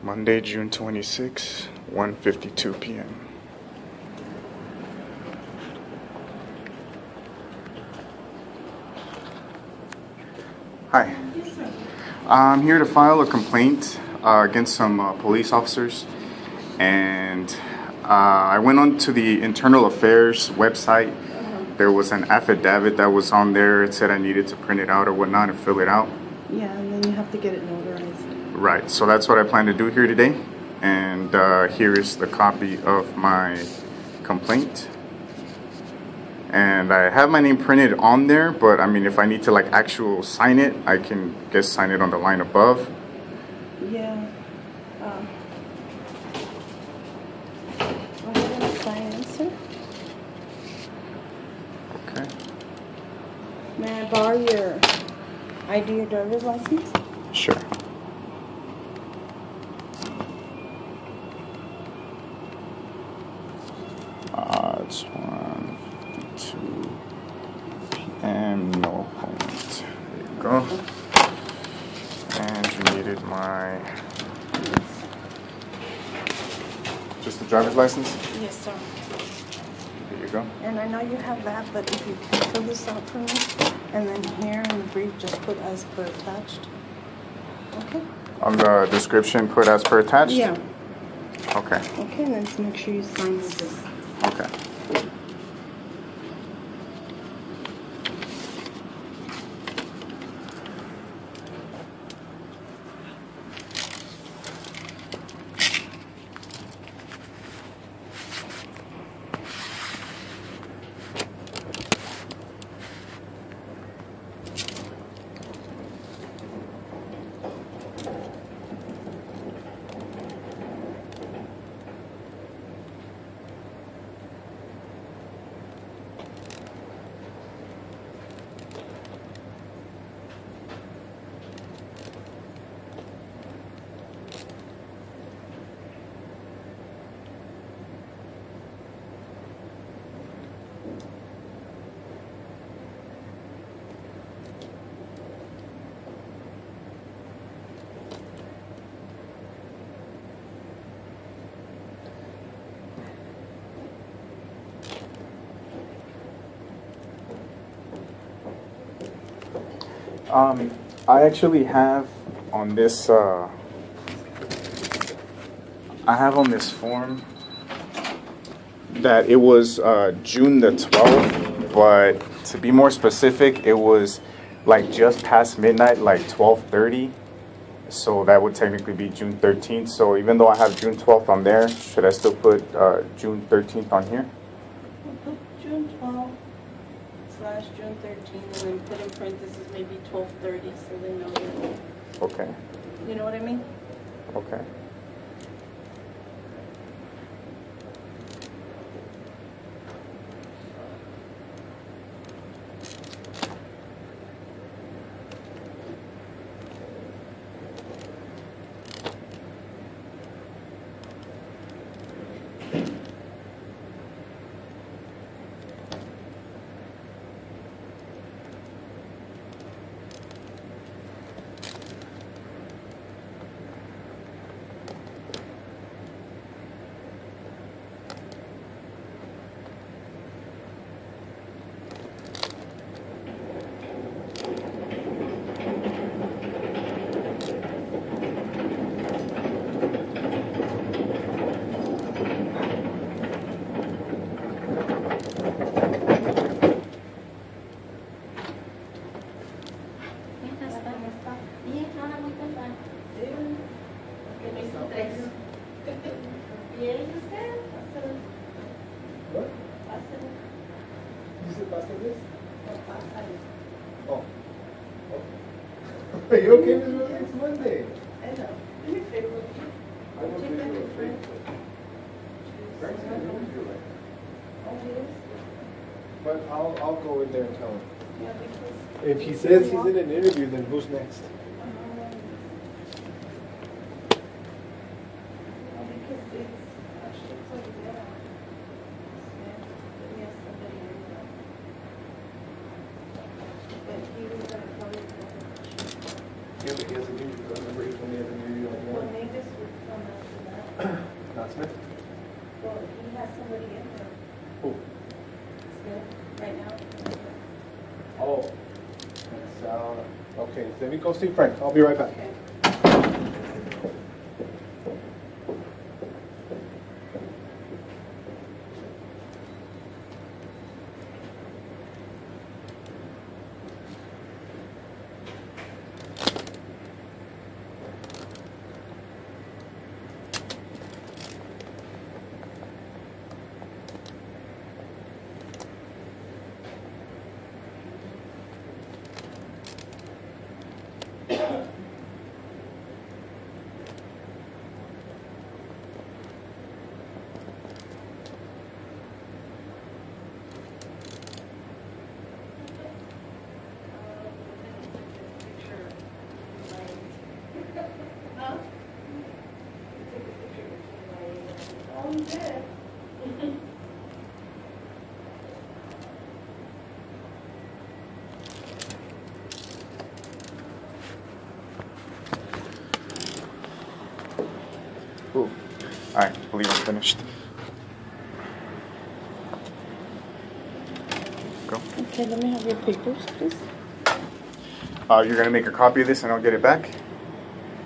Monday, June 26, 1:52 p.m. Hi. I'm here to file a complaint against some police officers, and I went on to the Internal Affairs website. There was an affidavit that was on there. It said I needed to print it out or whatnot and fill it out. Yeah, and then you have to get it notarized. Right, so that's what I plan to do here today. And here is the copy of my complaint. And I have my name printed on there, but I mean, if I need to like actual sign it, I can just sign it on the line above. Yeah. Go ahead and sign it, sir. Okay. May I borrow your ID or driver's license? Sure. It's 1:52 p.m. No point. There you go. And you needed my just the driver's license? Yes, sir. There you go. And I know you have that, but if you can fill this out for me, and then here in the brief, just put as per attached. Okay? On the description, put as per attached? Yeah. Okay. Okay, and then just make sure you sign this. Okay. I actually have on this, I have on this form that it was June the 12th, but to be more specific, it was like just past midnight, like 12:30. So that would technically be June 13th. So even though I have June 12th on there, should I still put June 13th on here? We'll put June 12th / June 13th, and then put in parentheses maybe 12:30, so they know you're. Okay. You know what I mean? Okay. Oh. Are you okay with it next Monday? I know. Do me a favor. I will Take be that to doing Frank. Frank's gonna interview it. Oh, he is? But I'll go in there and tell him. Yeah, because. If he says he's in an interview, then who's next? Because it's actually like that. Yeah, yes, somebody in there. But he was gonna call you. Yeah, but he has an interview. I remember he told me he has an interview on Well, one. maybe this would come harassment? Well, he has somebody in there. Who? Smith, right now. Oh. Okay, let me go see Frank. I'll be right back. Okay. Ooh. I believe I'm finished. Go. Okay, let me have your papers, please. You're gonna make a copy of this and I'll get it back?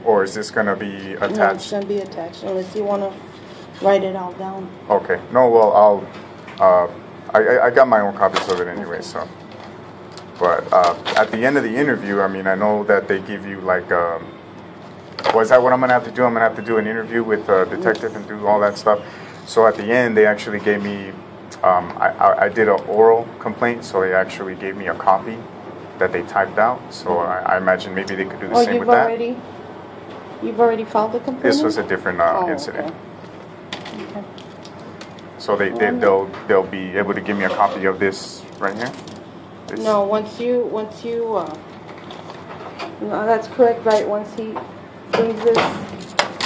Or is this gonna be No, it's attached? gonna be attached, unless you wanna write it all down. Okay. No, well, I got my own copies of it anyway, so. But at the end of the interview, I mean, I know that they give you like, is that what I'm gonna have to do? I'm gonna have to do an interview with a detective and do all that stuff. So at the end, they actually gave me, I did an oral complaint, so they actually gave me a copy that they typed out. So I imagine maybe they could do the same with that. You've already filed the complaint? This was a different incident. Okay. So they'll be able to give me a copy of this right here. This. No, once you, no, that's correct, right? Once he brings this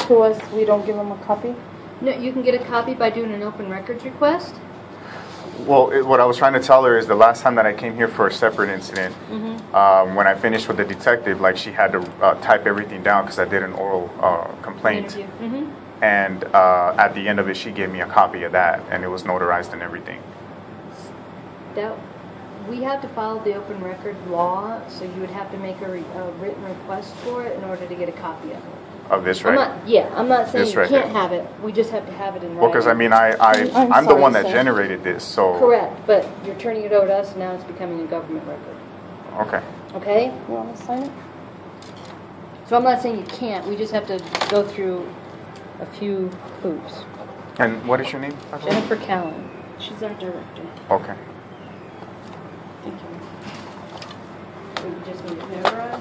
to us, we don't give him a copy? No, you can get a copy by doing an open records request. Well, what I was trying to tell her is the last time that I came here for a separate incident, when I finished with the detective, like she had to type everything down because I did an oral complaint. And at the end of it, she gave me a copy of that, and it was notarized and everything. We have to follow the open record law, so you would have to make a written request for it in order to get a copy of it. Of this, right? I'm not saying This you right can't here. have it. We just have to have it in writing. Well, because I mean, I'm the sorry, one that sir. generated this, so. Correct, but you're turning it over to us, and now it's becoming a government record. Okay. Okay? You want to sign it? So I'm not saying you can't. We just have to go through a few hoops. And what is your name? Jennifer Callan. She's our director. Okay. Thank you. So you just need it notarized?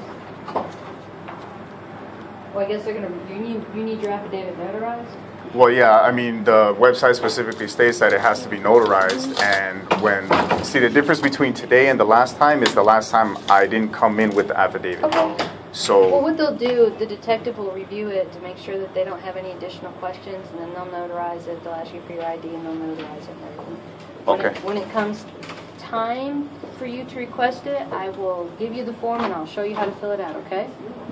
Well, I guess they're gonna. You need your affidavit notarized. Well, yeah, I mean, the website specifically states that it has to be notarized, and see, the difference between today and the last time is the last time I didn't come in with the affidavit. Okay. So. Well, what they'll do, the detective will review it to make sure that they don't have any additional questions, and then they'll notarize it. They'll ask you for your ID, and they'll notarize it and everything. Okay. When it comes time for you to request it, I will give you the form, and I'll show you how to fill it out, okay?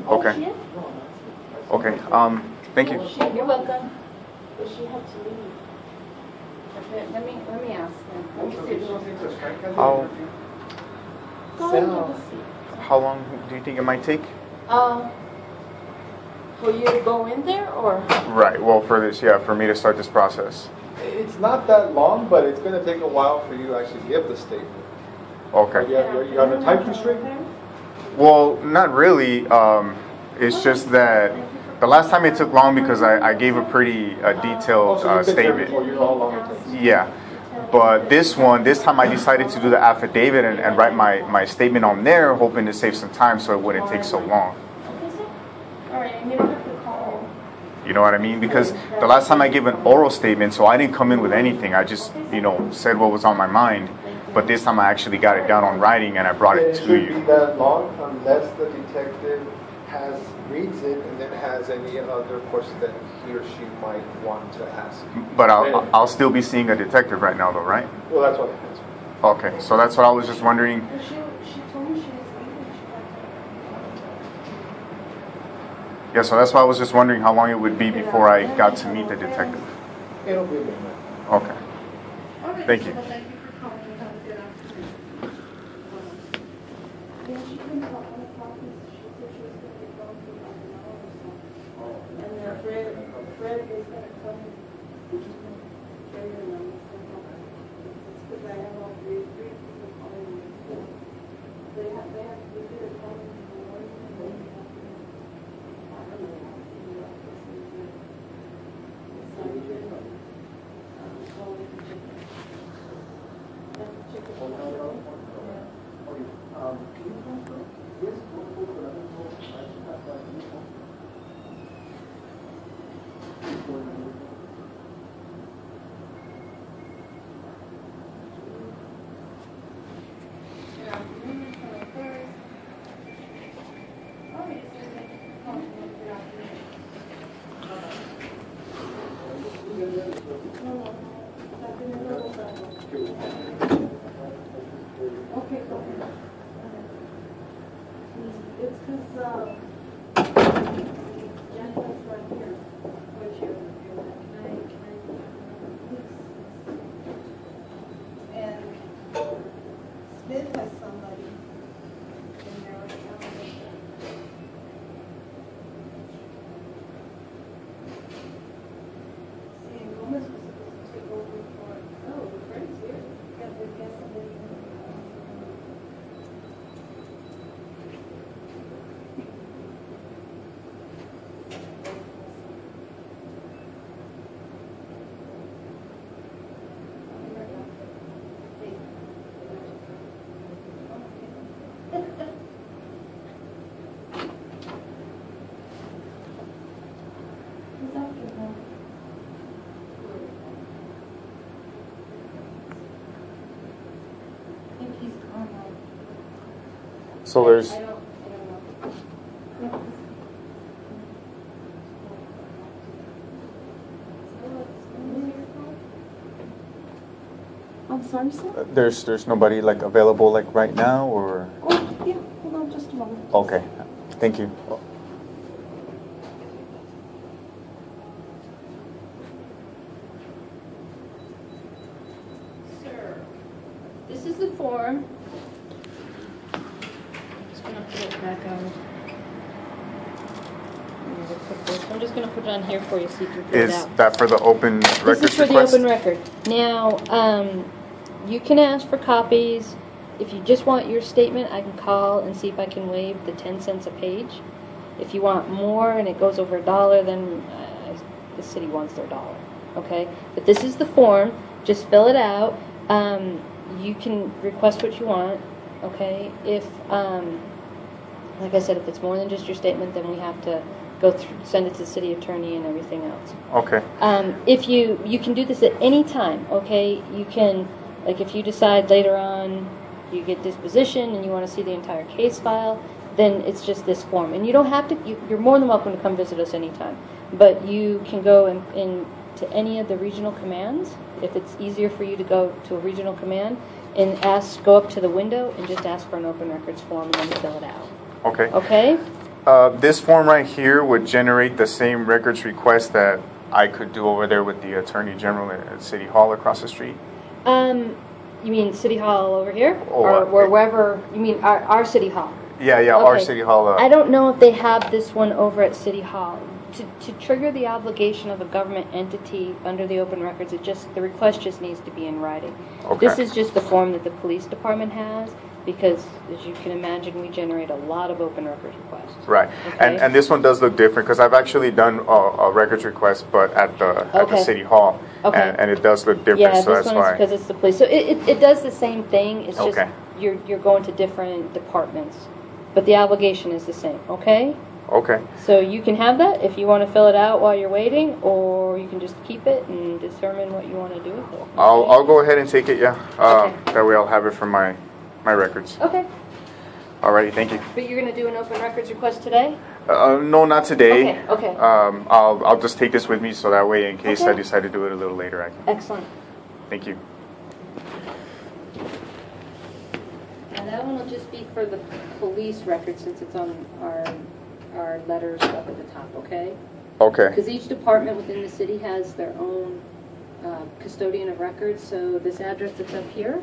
Okay. Okay. Thank you. You're welcome. But she had to leave. Okay, let me ask them. Let me see. How Go and have a seat. how long do you think it might take? For you to go in there, or? Right. Well, for this, yeah, for me to start this process. It's not that long, but it's going to take a while for you to actually give the statement. Okay. You have a time constraint? Well, not really. It's just that the last time it took long because I gave a pretty detailed statement. Yeah. But this time I decided to do the affidavit and write my statement on there, hoping to save some time so it wouldn't take so long. All right, and you don't have to call. You know what I mean? Because the last time I gave an oral statement, so I didn't come in with anything. I just, said what was on my mind. But this time I actually got it down on writing and I brought it to you. It shouldn't be that long unless the detective reads it and then has any other questions that he or she might want to ask. But I'll still be seeing a detective right now, though, right? Well, that's what happens. Okay, so that's what I was just wondering. She told me she was leaving. Yeah, so that's why I was just wondering how long it would be before I got to meet the detective. It'll be midnight. Okay. All right, Thank you. so thank you for calling. Have a good afternoon. Yeah, she came about 1 o'clock and she said she was going to be gone for about an hour or so. And then Fred is going to come and show you the numbers. It's because I have all three people calling me. They have to do their calling in the morning and then you have to, I don't know, in the office and do it. So you did what? Calling the chicken. And the chicken. Yeah. Okay, go ahead. It's because Jennifer's right here. What's your and Smith has somebody in there right now. See, and Gomez was supposed to take over for, oh, the friend's here. Yeah, we got somebody in there. So there's I don't know. I'm sorry, sir? there's nobody like available like right now, or Oh, yeah, hold on just a moment. okay. Thank you. Sir, this is the form. I'm just going to put it back on. I'm just going to put it on here for you so you can fill it Is out. that for the open records This is for request? the open record. Now, you can ask for copies. If you just want your statement, I can call and see if I can waive the 10 cents a page. If you want more and it goes over $1, then the city wants their $1. Okay? But this is the form. Just fill it out. You can request what you want. Okay? If, like I said, if it's more than just your statement, then we have to go through, send it to the city attorney and everything else. Okay. If you can do this at any time, okay? You can, like if you decide later on you get disposition and you want to see the entire case file, then it's just this form. And you don't have to, you're more than welcome to come visit us anytime. But you can go in to any of the regional commands, if it's easier for you to go to a regional command, and go up to the window and just ask for an open records form and then fill it out. Okay. Okay? This form right here would generate the same records request that I could do over there with the Attorney General at City Hall across the street. You mean City Hall over here? Oh, or wherever, you mean our City Hall? Yeah, Okay. our City Hall. I don't know if they have this one over at City Hall. To trigger the obligation of a government entity under the open records, the request just needs to be in writing. Okay. This is just the form that the police department has, because as you can imagine, we generate a lot of open records requests. Right, Okay. and this one does look different because I've actually done a records request, but at the Okay. City Hall, Okay. and it does look different. Yeah, so this that's one is why. because it's the police. So it does the same thing. It's just Okay. you're going to different departments, but the obligation is the same. Okay. Okay. So you can have that if you want to fill it out while you're waiting, or you can just keep it and determine what you want to do with it. I'll go ahead and take it. Yeah. Okay. That way I'll have it for my records. Okay. Alrighty. Thank you. But you're going to do an open records request today? No, not today. Okay. I'll just take this with me so that way, in case I Okay. decide to do it a little later, I can. Excellent. Thank you. Now that one will just be for the police record, since it's on our letters up at the top. Okay. Okay. Because each department within the city has their own custodian of records. So this address that's up here,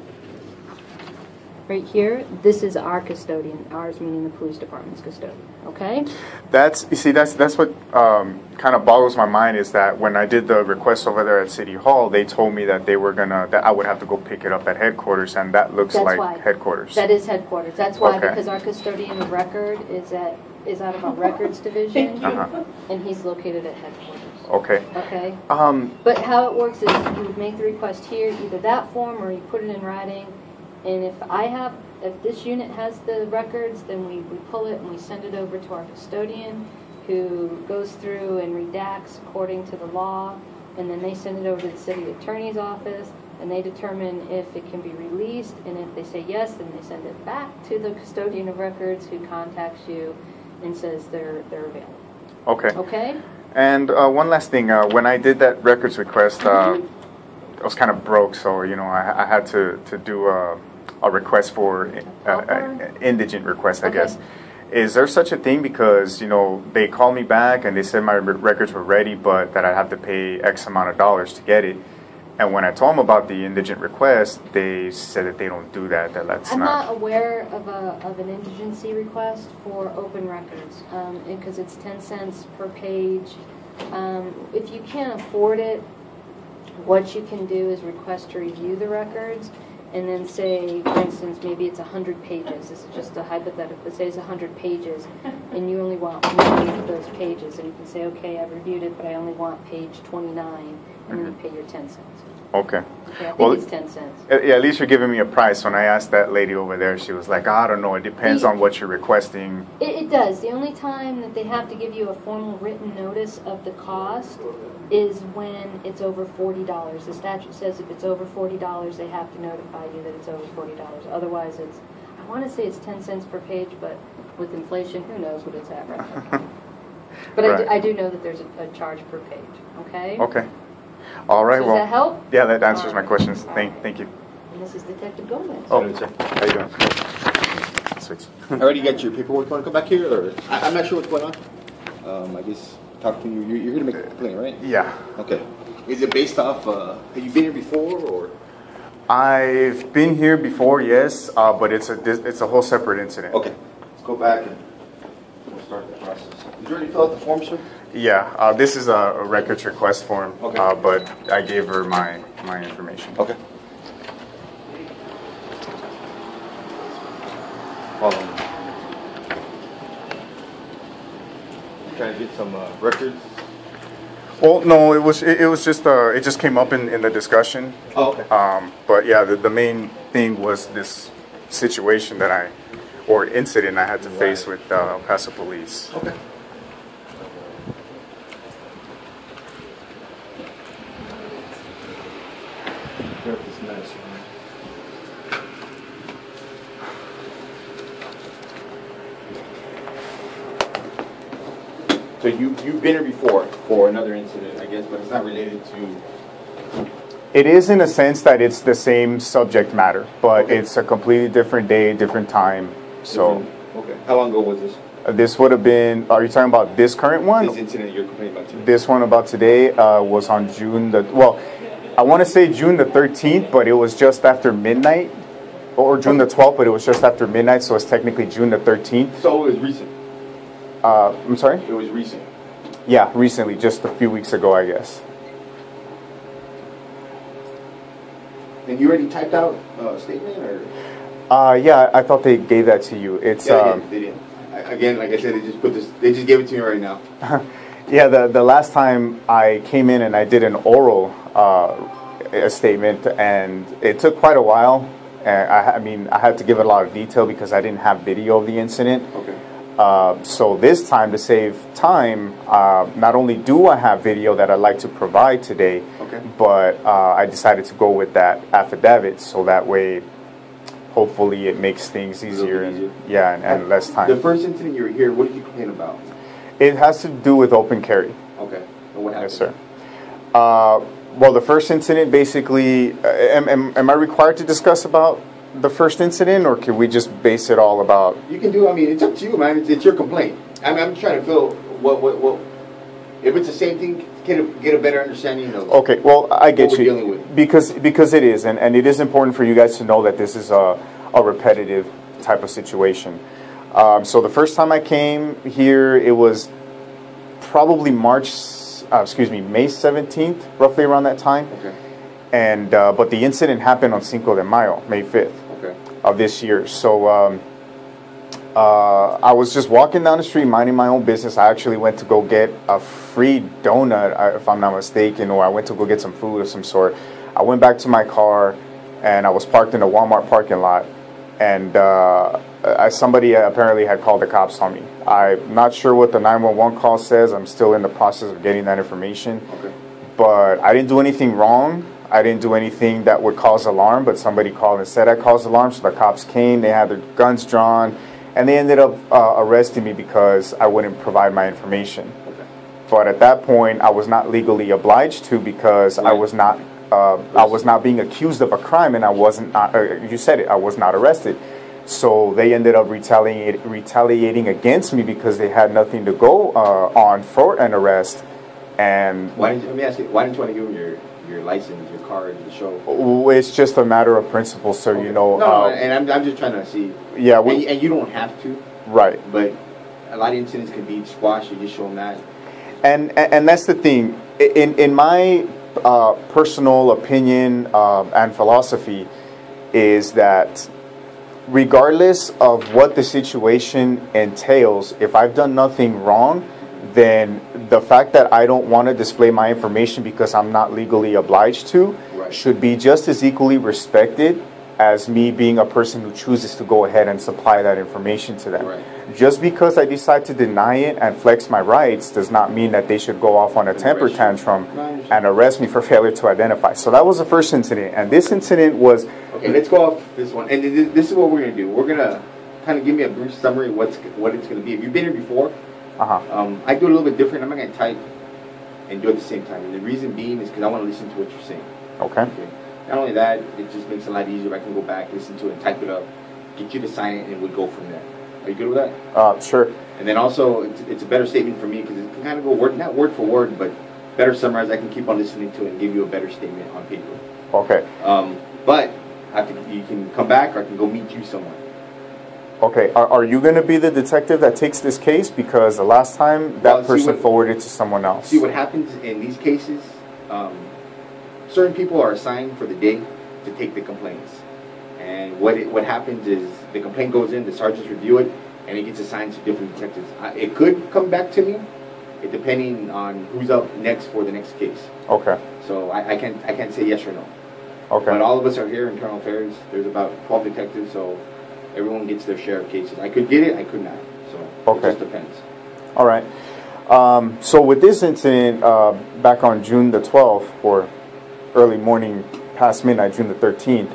right here, this is our custodian. Ours meaning the police department's custodian. Okay. That's what kind of boggles my mind is that when I did the request over there at City Hall, they told me that that I would have to go pick it up at headquarters, and that looks That's like why. headquarters. That is headquarters. That's why, Okay. because our custodian of record is out of our records division, and he's located at headquarters. Okay. Okay. Um, But how it works is you would make the request here, either that form or you put it in writing. And if this unit has the records, then we pull it and we send it over to our custodian, who goes through and redacts according to the law, and then they send it over to the city attorney's office, and they determine if it can be released, and if they say yes, then they send it back to the custodian of records, who contacts you and says they're available. okay. Okay? And one last thing, when I did that records request, I was kind of broke, so I had to do a request for indigent request, I Okay. guess. Is there such a thing? Because they called me back and they said my records were ready, but that I'd have to pay X amount of dollars to get it. And when I told them about the indigent request, they said that they don't do that. That's I'm not aware of an indigency request for open records, because it's 10 cents per page. If you can't afford it, what you can do is request to review the records, and then say, for instance, maybe it's 100 pages. This is just a hypothetical, but say it's 100 pages, and you only want one of those pages, and you can say, okay, I've reviewed it, but I only want page 29, and then you pay your 10 cents. Okay. Okay, I think it's 10 cents. Yeah, at least you're giving me a price. When I asked that lady over there, she was like, I don't know, it depends on what you're requesting. It does. The only time that they have to give you a formal written notice of the cost is when it's over $40. The statute says if it's over $40, they have to notify you that it's over $40. Otherwise, I want to say it's 10 cents per page, but with inflation, who knows what it's at right now. But Right. I do know that there's a charge per page, okay? Okay. All right. Does well, that help? Yeah, that answers my Alright. questions. Thank you. And this is Detective Gomez. Oh, how you doing? Sweet. I already got your paperwork. Want to come back here, or I'm not sure what's going on. I guess talk to you. You're here to make a complaint, right? Yeah. Okay. Is it based off? Have you been here before, or? I've been here before, yes, but it's a whole separate incident. Okay. Let's go back and we'll start the process. Did you already fill out the form, sir? Yeah, this is a records request form, Okay. but I gave her my information. Okay. Follow me. Trying to get some records. Well, no, it was just it just came up in the discussion. Oh, okay. But yeah, the main thing was this situation or incident I had to face with El Paso police. Okay. Grab this medicine. So you've been here before for another incident, I guess, but it's not related to. It is in a sense that it's the same subject matter, but Okay. it's a completely different day, different time. So Okay. How long ago was this? this would have been. Are you talking about this current one? This incident you're complaining about today? This one about today was on June I want to say June the 13th, but it was just after midnight, or June the 12th, but it was just after midnight, so it's technically June the 13th. So it was recent. I'm sorry? It was recent. Yeah, recently, just a few weeks ago, I guess. And you already typed out a statement, or? Yeah, I thought they gave that to you. It's Yeah, they did. Again, like I said, they just gave it to me right now. yeah. The last time I came in and I did an oral a statement, and it took quite a while. I mean, I had to give it a lot of detail because I didn't have video of the incident. Okay. So this time, to save time, not only do I have video that I'd like to provide today, Okay. but I decided to go with that affidavit, so that way, hopefully, it makes things easier and and less time. The first incident you were here, what did you complain about? It has to do with open carry. Okay. And what happened? Yes, sir. Well, the first incident, basically, am I required to discuss about the first incident, or can we just base it all about? You can do. I mean, it's up to you, man. It's your complaint. I'm trying to feel what If it's the same thing, get a better understanding of. Okay, well, I get what we're you dealing with. because it is, and it is important for you guys to know that this is a repetitive type of situation. So the first time I came here, it was probably May 17th, roughly around that time. Okay. And but the incident happened on Cinco de Mayo, May 5th Okay. of this year. So I was just walking down the street, minding my own business. I actually went to go get a free donut, if I'm not mistaken, or I went to go get some food of some sort. I went back to my car, and I was parked in a Walmart parking lot, and somebody apparently had called the cops on me. I'm not sure what the 911 call says. I'm still in the process of getting that information. Okay. But I didn't do anything wrong. I didn't do anything that would cause alarm, but somebody called and said I caused alarm, so the cops came. They had their guns drawn, and they ended up arresting me because I wouldn't provide my information. Okay. But at that point, I was not legally obliged to because I was not being accused of a crime, and I wasn't. You said it. I was not arrested. So they ended up retaliating against me because they had nothing to go on for an arrest. And Let me ask you, why didn't you want to give them your license, your card to show? it's just a matter of principle, sir. Okay. You know. No, and I'm just trying to see. Yeah. And you don't have to. Right. But a lot of incidents can be squashed. You just show them that. And that's the thing. In my personal opinion and philosophy, is that regardless of what the situation entails, if I've done nothing wrong, then the fact that I don't want to display my information because I'm not legally obliged to should be just as equally respected as me being a person who chooses to go ahead and supply that information to them. Right. Just because I decide to deny it and flex my rights does not mean that they should go off on a temper tantrum and arrest me for failure to identify. So that was the first incident, and this incident was... Okay, let's go off this one. And this is what we're going to do. We're going to kind of give me a brief summary of what it's going to be. If you've been here before, I do a little bit different. I'm not going to type and do it at the same time. And the reason being is because I want to listen to what you're saying. Okay. Not only that, it just makes it a lot easier if I can go back, listen to it, and type it up, get you to sign it, and we'll go from there. Are you good with that? Sure. And then also, it's a better statement for me because it can kind of go not word for word, but better summarized. I can keep on listening to it and give you a better statement on paper. Okay. But you can come back, or I can go meet you somewhere. Okay. Are you going to be the detective that takes this case? Because the last time that person forwarded it to someone else. See what happens in these cases. Certain people are assigned for the day to take the complaints, and what happens is the complaint goes in, the sergeants review it, and it gets assigned to different detectives. It could come back to me, depending on who's up next for the next case. Okay. So I can't say yes or no. Okay. But all of us are here in Internal Affairs. There's about 12 detectives, so everyone gets their share of cases. I could get it, I could not. So it just depends. All right. So with this incident, back on June the 12th, or early morning past midnight, June the 13th,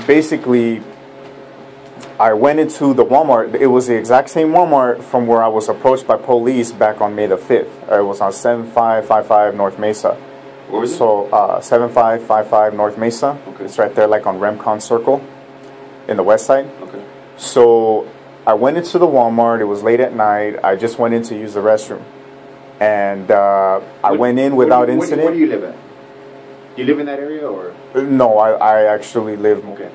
basically I went into the Walmart. It was the exact same Walmart from where I was approached by police back on May the 5th. It was on 7555 North Mesa. What was it? So 7555 North Mesa. Okay. It's right there like on Remcon Circle in the west side. Okay. So I went into the Walmart. It was late at night. I just went in to use the restroom. And I went in without incident. Where do you live at? Do you live in that area or? No, I actually live. Okay.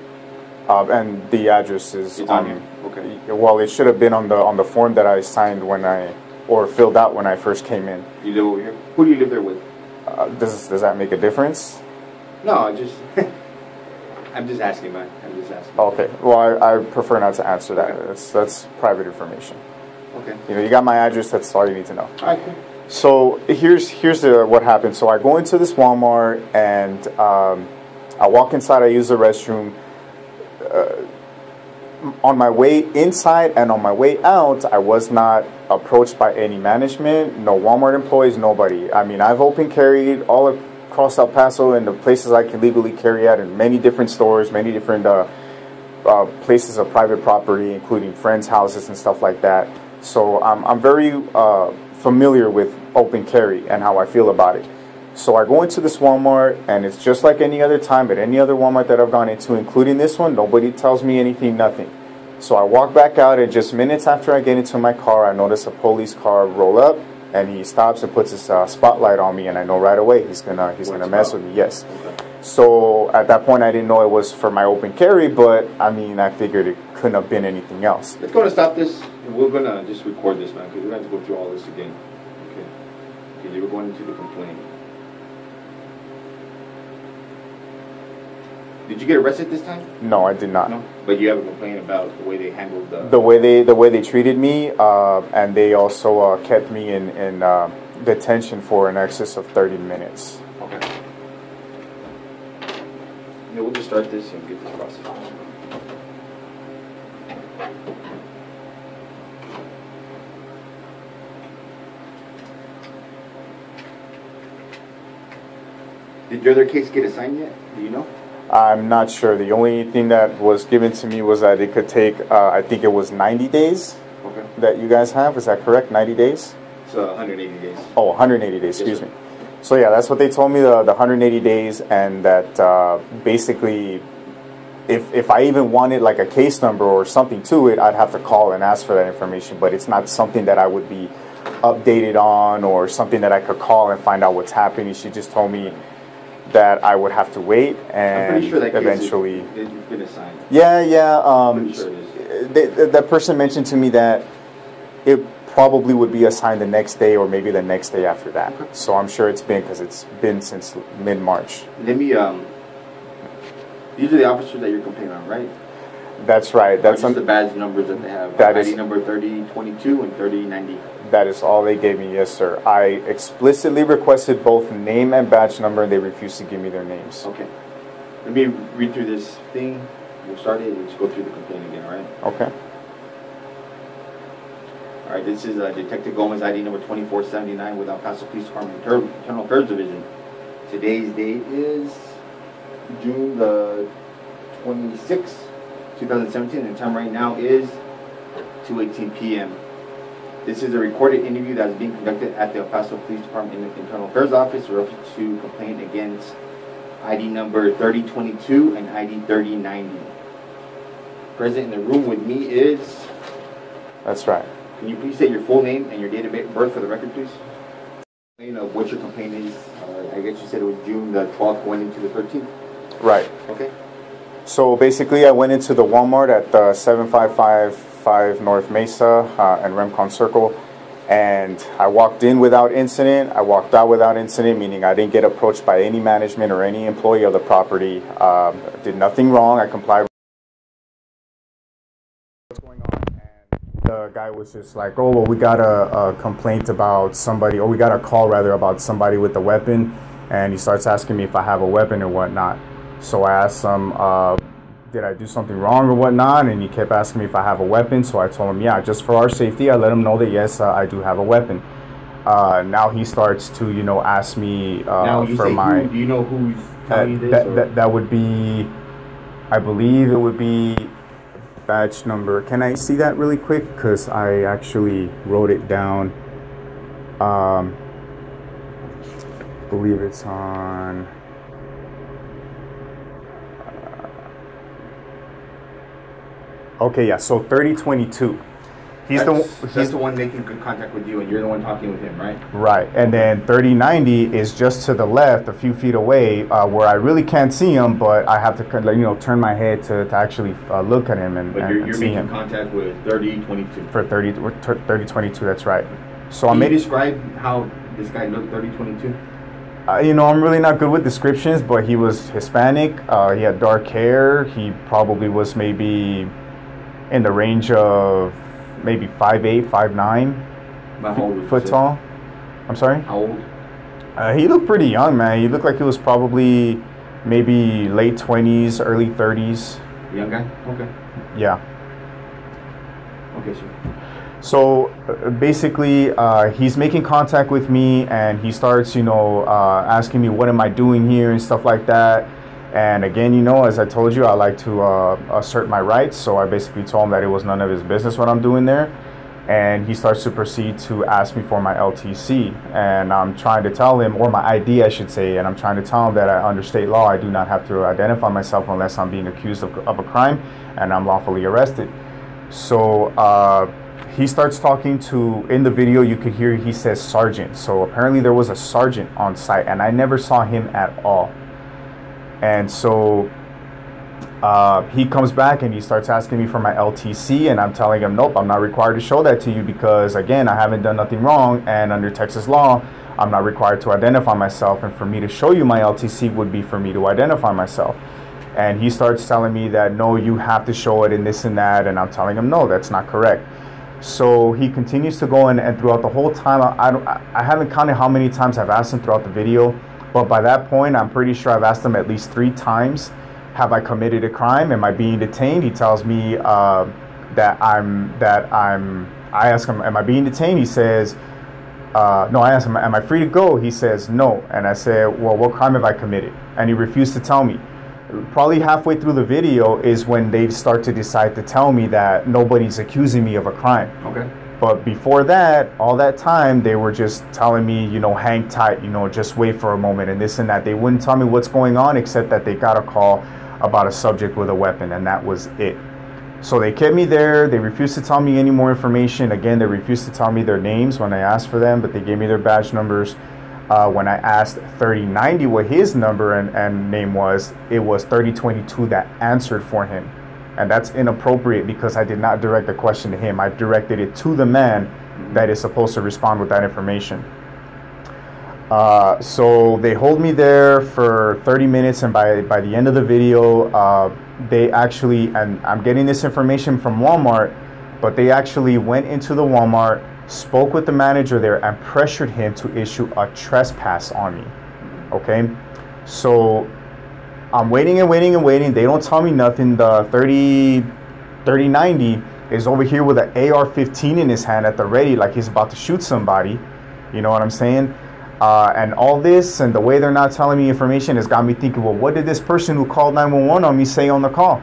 And the address is It's on here. Okay. Well, it should have been on the form that I signed or filled out when I first came in. You live over here? Who do you live there with? Does that make a difference? No, I'm just asking, man. I'm just asking. Okay. Well, I prefer not to answer that. Okay. That's private information. Okay. You got my address. That's all you need to know. All right, cool. So here's what happened. So I go into this Walmart and I walk inside. I use the restroom. On my way inside and on my way out, I was not approached by any management, no Walmart employees, nobody. I mean, I've open carried all across El Paso and the places I can legally carry at in many different stores, many different places of private property, including friends' houses and stuff like that. So I'm very familiar with open carry and how I feel about it. So I go into this Walmart, and it's just like any other time, but any other Walmart that I've gone into, including this one, nobody tells me anything, nothing. So I walk back out, and just minutes after I get into my car, I notice a police car roll up, and he stops and puts his spotlight on me, and I know right away he's gonna mess with me. Yes. Okay. So at that point, I didn't know it was for my open carry, but I mean, I figured it couldn't have been anything else. Let's go to stop this. We're gonna just record this, man, because we're gonna have to go through all this again. Okay. Because you were going into the complaint. Did you get arrested this time? No, I did not. No. But you have a complaint about the way they handled the way they treated me, and they also kept me in detention for an excess of 30 minutes. Okay. Yeah, we'll just start this and get this process. Did your other case get assigned yet? Do you know? I'm not sure. The only thing that was given to me was that it could take, I think it was 90 days Okay. that you guys have. Is that correct? 90 days? So 180 days. Oh, 180 days, excuse Yes, me. So yeah, that's what they told me, the 180 days, and that basically, if I even wanted like a case number or something to it, I'd have to call and ask for that information, but it's not something that I would be updated on or something that I could call and find out what's happening. She just told me that I would have to wait, and I'm pretty sure that eventually case it's been assigned. yeah I'm pretty sure it is. that person mentioned to me that it probably would be assigned the next day or maybe the next day after that. Okay. So I'm sure it's been, because it's been since mid-March. Let me these are the officers that you're complaining on, right? That's right. That's just the badge numbers that they have. That ID is number 3022 and 3090. That is all they gave me, yes, sir. I explicitly requested both name and badge number, and they refused to give me their names. Okay. Let me read through this thing. We'll start it and just go through the complaint again, all right? Okay. All right, this is Detective Gomez, ID number 2479 with El Paso Police Department Internal Affairs Division. Today's date is June the 26th, 2017, and the time right now is 2:18 p.m. This is a recorded interview that is being conducted at the El Paso Police Department Internal Affairs Office with reference to complaint against ID number 3022 and ID 3090. Present in the room with me is... That's right. Can you please state your full name and your date of birth for the record, please? You know what your complaint is. I guess you said it was June the 12th going into the 13th. Right. Okay. So basically, I went into the Walmart at 7555 North Mesa and Remcon Circle, and I walked in without incident. I walked out without incident, meaning I didn't get approached by any management or any employee of the property. Did nothing wrong. I complied with what's going on. And the guy was just like, oh, well, we got a complaint about somebody, or we got a call rather about somebody with a weapon, and he starts asking me if I have a weapon or whatnot. So I asked him, did I do something wrong or whatnot? And he kept asking me if I have a weapon. So I told him, yeah, just for our safety. I let him know that, yes, I do have a weapon. Now he starts to, you know, ask me for my... Do you know who's telling you this? That would be, I believe it would be badge number. Can I see that really quick? Because I actually wrote it down. I believe it's on... Okay, yeah, so 3022. He's the one making good contact with you, and you're the one talking with him, right? Right, and then 3090 is just to the left, a few feet away, where I really can't see him, but I have to, you know, turn my head to actually look at him and, but you're see him. Making contact with 3022. For 3022, that's right. So Can you describe how this guy looked, 3022? You know, I'm really not good with descriptions, but he was Hispanic. He had dark hair. He probably was maybe in the range of maybe 5'8", 5'9", foot tall. I'm sorry? How old? He looked pretty young, man. He looked like he was probably maybe late 20s, early 30s. Young guy? Okay. Yeah. Okay, sure. So basically, he's making contact with me, and he starts, you know, asking me what am I doing here and stuff like that. And again, you know, as I told you, I like to assert my rights. So I basically told him that it was none of his business what I'm doing there. And he starts to proceed to ask me for my LTC. And I'm trying to tell him, or my ID, I should say, and I'm trying to tell him that under state law, I do not have to identify myself unless I'm being accused of a crime and I'm lawfully arrested. So he starts talking to, in the video you could hear he says sergeant. So apparently there was a sergeant on site, and I never saw him at all. And so he comes back and he starts asking me for my LTC, and I'm telling him, nope, I'm not required to show that to you because, again, I haven't done nothing wrong, and under Texas law, I'm not required to identify myself, and for me to show you my LTC would be for me to identify myself. And he starts telling me that, no, you have to show it and this and that, and I'm telling him, no, that's not correct. So he continues to go in, and throughout the whole time, I haven't counted how many times I've asked him throughout the video, but by that point, I'm pretty sure I've asked him at least 3 times, have I committed a crime? Am I being detained? He tells me I ask him, am I being detained? He says, no, I ask him, am I free to go? He says, no. And I say, well, what crime have I committed? And he refused to tell me. Probably halfway through the video is when they start to decide to tell me that nobody's accusing me of a crime. Okay. But before that, all that time, they were just telling me, you know, hang tight, you know, just wait for a moment and this and that. They wouldn't tell me what's going on except that they got a call about a subject with a weapon, and that was it. So they kept me there. They refused to tell me any more information. Again, they refused to tell me their names when I asked for them, but they gave me their badge numbers. When I asked 3090 what his number and name was, it was 3022 that answered for him. And that's inappropriate because I did not direct the question to him. I directed it to the man that is supposed to respond with that information. So they hold me there for 30 minutes, and by the end of the video, they actually, and I'm getting this information from Walmart, but they actually went into the Walmart, spoke with the manager there, and pressured him to issue a trespass on me. Okay, so I'm waiting and waiting and waiting. They don't tell me nothing. The 3090 is over here with an AR-15 in his hand at the ready, like he's about to shoot somebody. You know what I'm saying? And all this and the way they're not telling me information has got me thinking, well, what did this person who called 911 on me say on the call?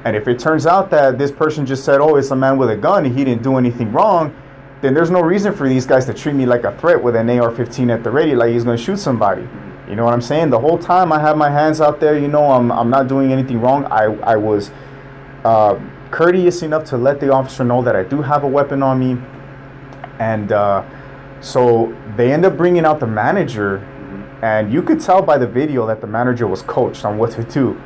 And if it turns out that this person just said, oh, it's a man with a gun and he didn't do anything wrong, then there's no reason for these guys to treat me like a threat with an AR-15 at the ready, like he's going to shoot somebody. You know what I'm saying? The whole time I have my hands out there, you know, I'm not doing anything wrong. I was courteous enough to let the officer know that I do have a weapon on me. And so they end up bringing out the manager, and you could tell by the video that the manager was coached on what to do.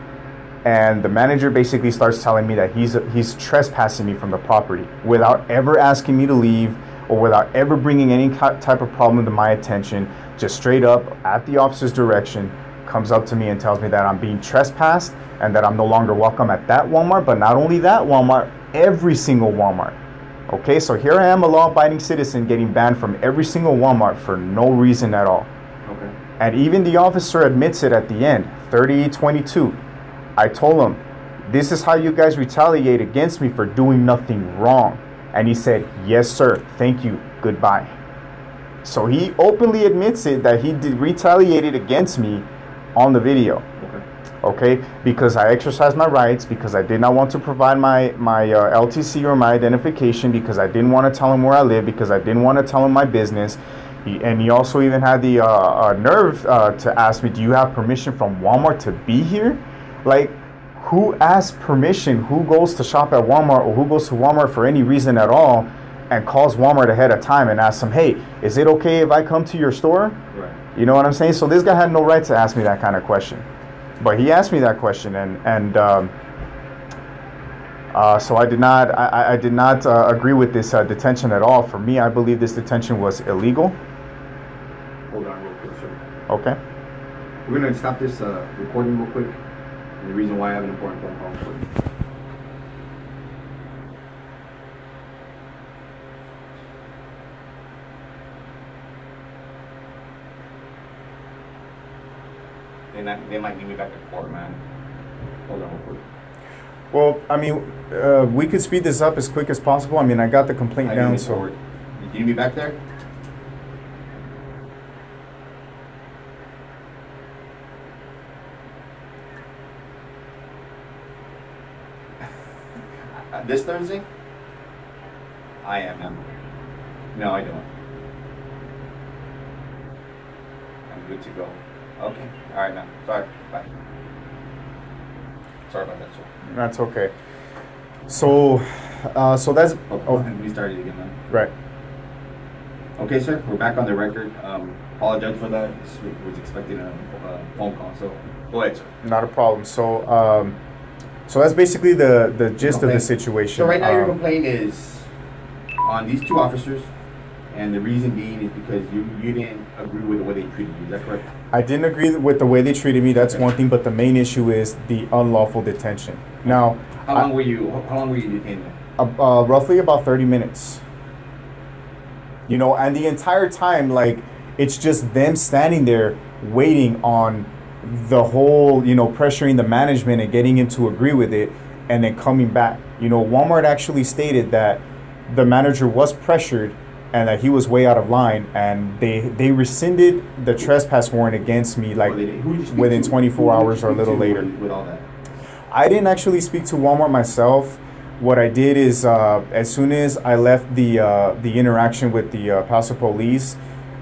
And the manager basically starts telling me that he's trespassing me from the property without ever asking me to leave or without ever bringing any type of problem to my attention. Just straight up at the officer's direction comes up to me and tells me that I'm being trespassed and that I'm no longer welcome at that Walmart, but not only that Walmart, every single Walmart. Okay, so here I am, a law-abiding citizen, getting banned from every single Walmart for no reason at all. Okay. And even the officer admits it at the end, 3022. I told him, this is how you guys retaliate against me for doing nothing wrong. And he said, yes, sir, thank you, goodbye. So he openly admits it that he retaliated against me on the video. Okay, because I exercised my rights, because I did not want to provide my LTC or my identification, because I didn't want to tell him where I live, because I didn't want to tell him my business. And he also even had the nerve to ask me, do you have permission from Walmart to be here? Like, who asks permission? Who goes to shop at Walmart, or who goes to Walmart for any reason at all and calls Walmart ahead of time and asks them, hey, is it okay if I come to your store? Right. You know what I'm saying? So this guy had no right to ask me that kind of question. But he asked me that question, so I did not agree with this detention at all. For me, I believe this detention was illegal. Hold on real quick, sir. Okay. We're going to stop this recording real quick. And the reason why I have an important phone call for you. They might need me back to court, man. Hold on real quick. Well, I mean, we could speed this up as quick as possible. I mean, I got the complaint down, so. You need me back there? This Thursday? I am, man. No, I don't. I'm good to go. Okay. All right, man. Sorry. Bye. Sorry about that, sir. That's okay. So, So that's We started again, man. right. Okay, sir, we're back on the record. Apologize for that. Was expecting a phone call, so go ahead, sir. Not a problem. So that's basically the gist of the situation. So right now your complaint is on these two officers, and the reason being is because you didn't agree with the way they treated you. Is that correct? I didn't agree with the way they treated me. That's one thing, but the main issue is the unlawful detention. Now, how long were you detained? Roughly about 30 minutes. You know, and the entire time, like, it's just them standing there waiting on the whole, you know, pressuring the management and getting him to agree with it, and then coming back. You know, Walmart actually stated that the manager was pressured and that he was way out of line, and they rescinded the trespass warrant against me, like, within 24 hours or a little later. With all that, I didn't actually speak to Walmart myself. What I did is, as soon as I left the interaction with the Paso Police,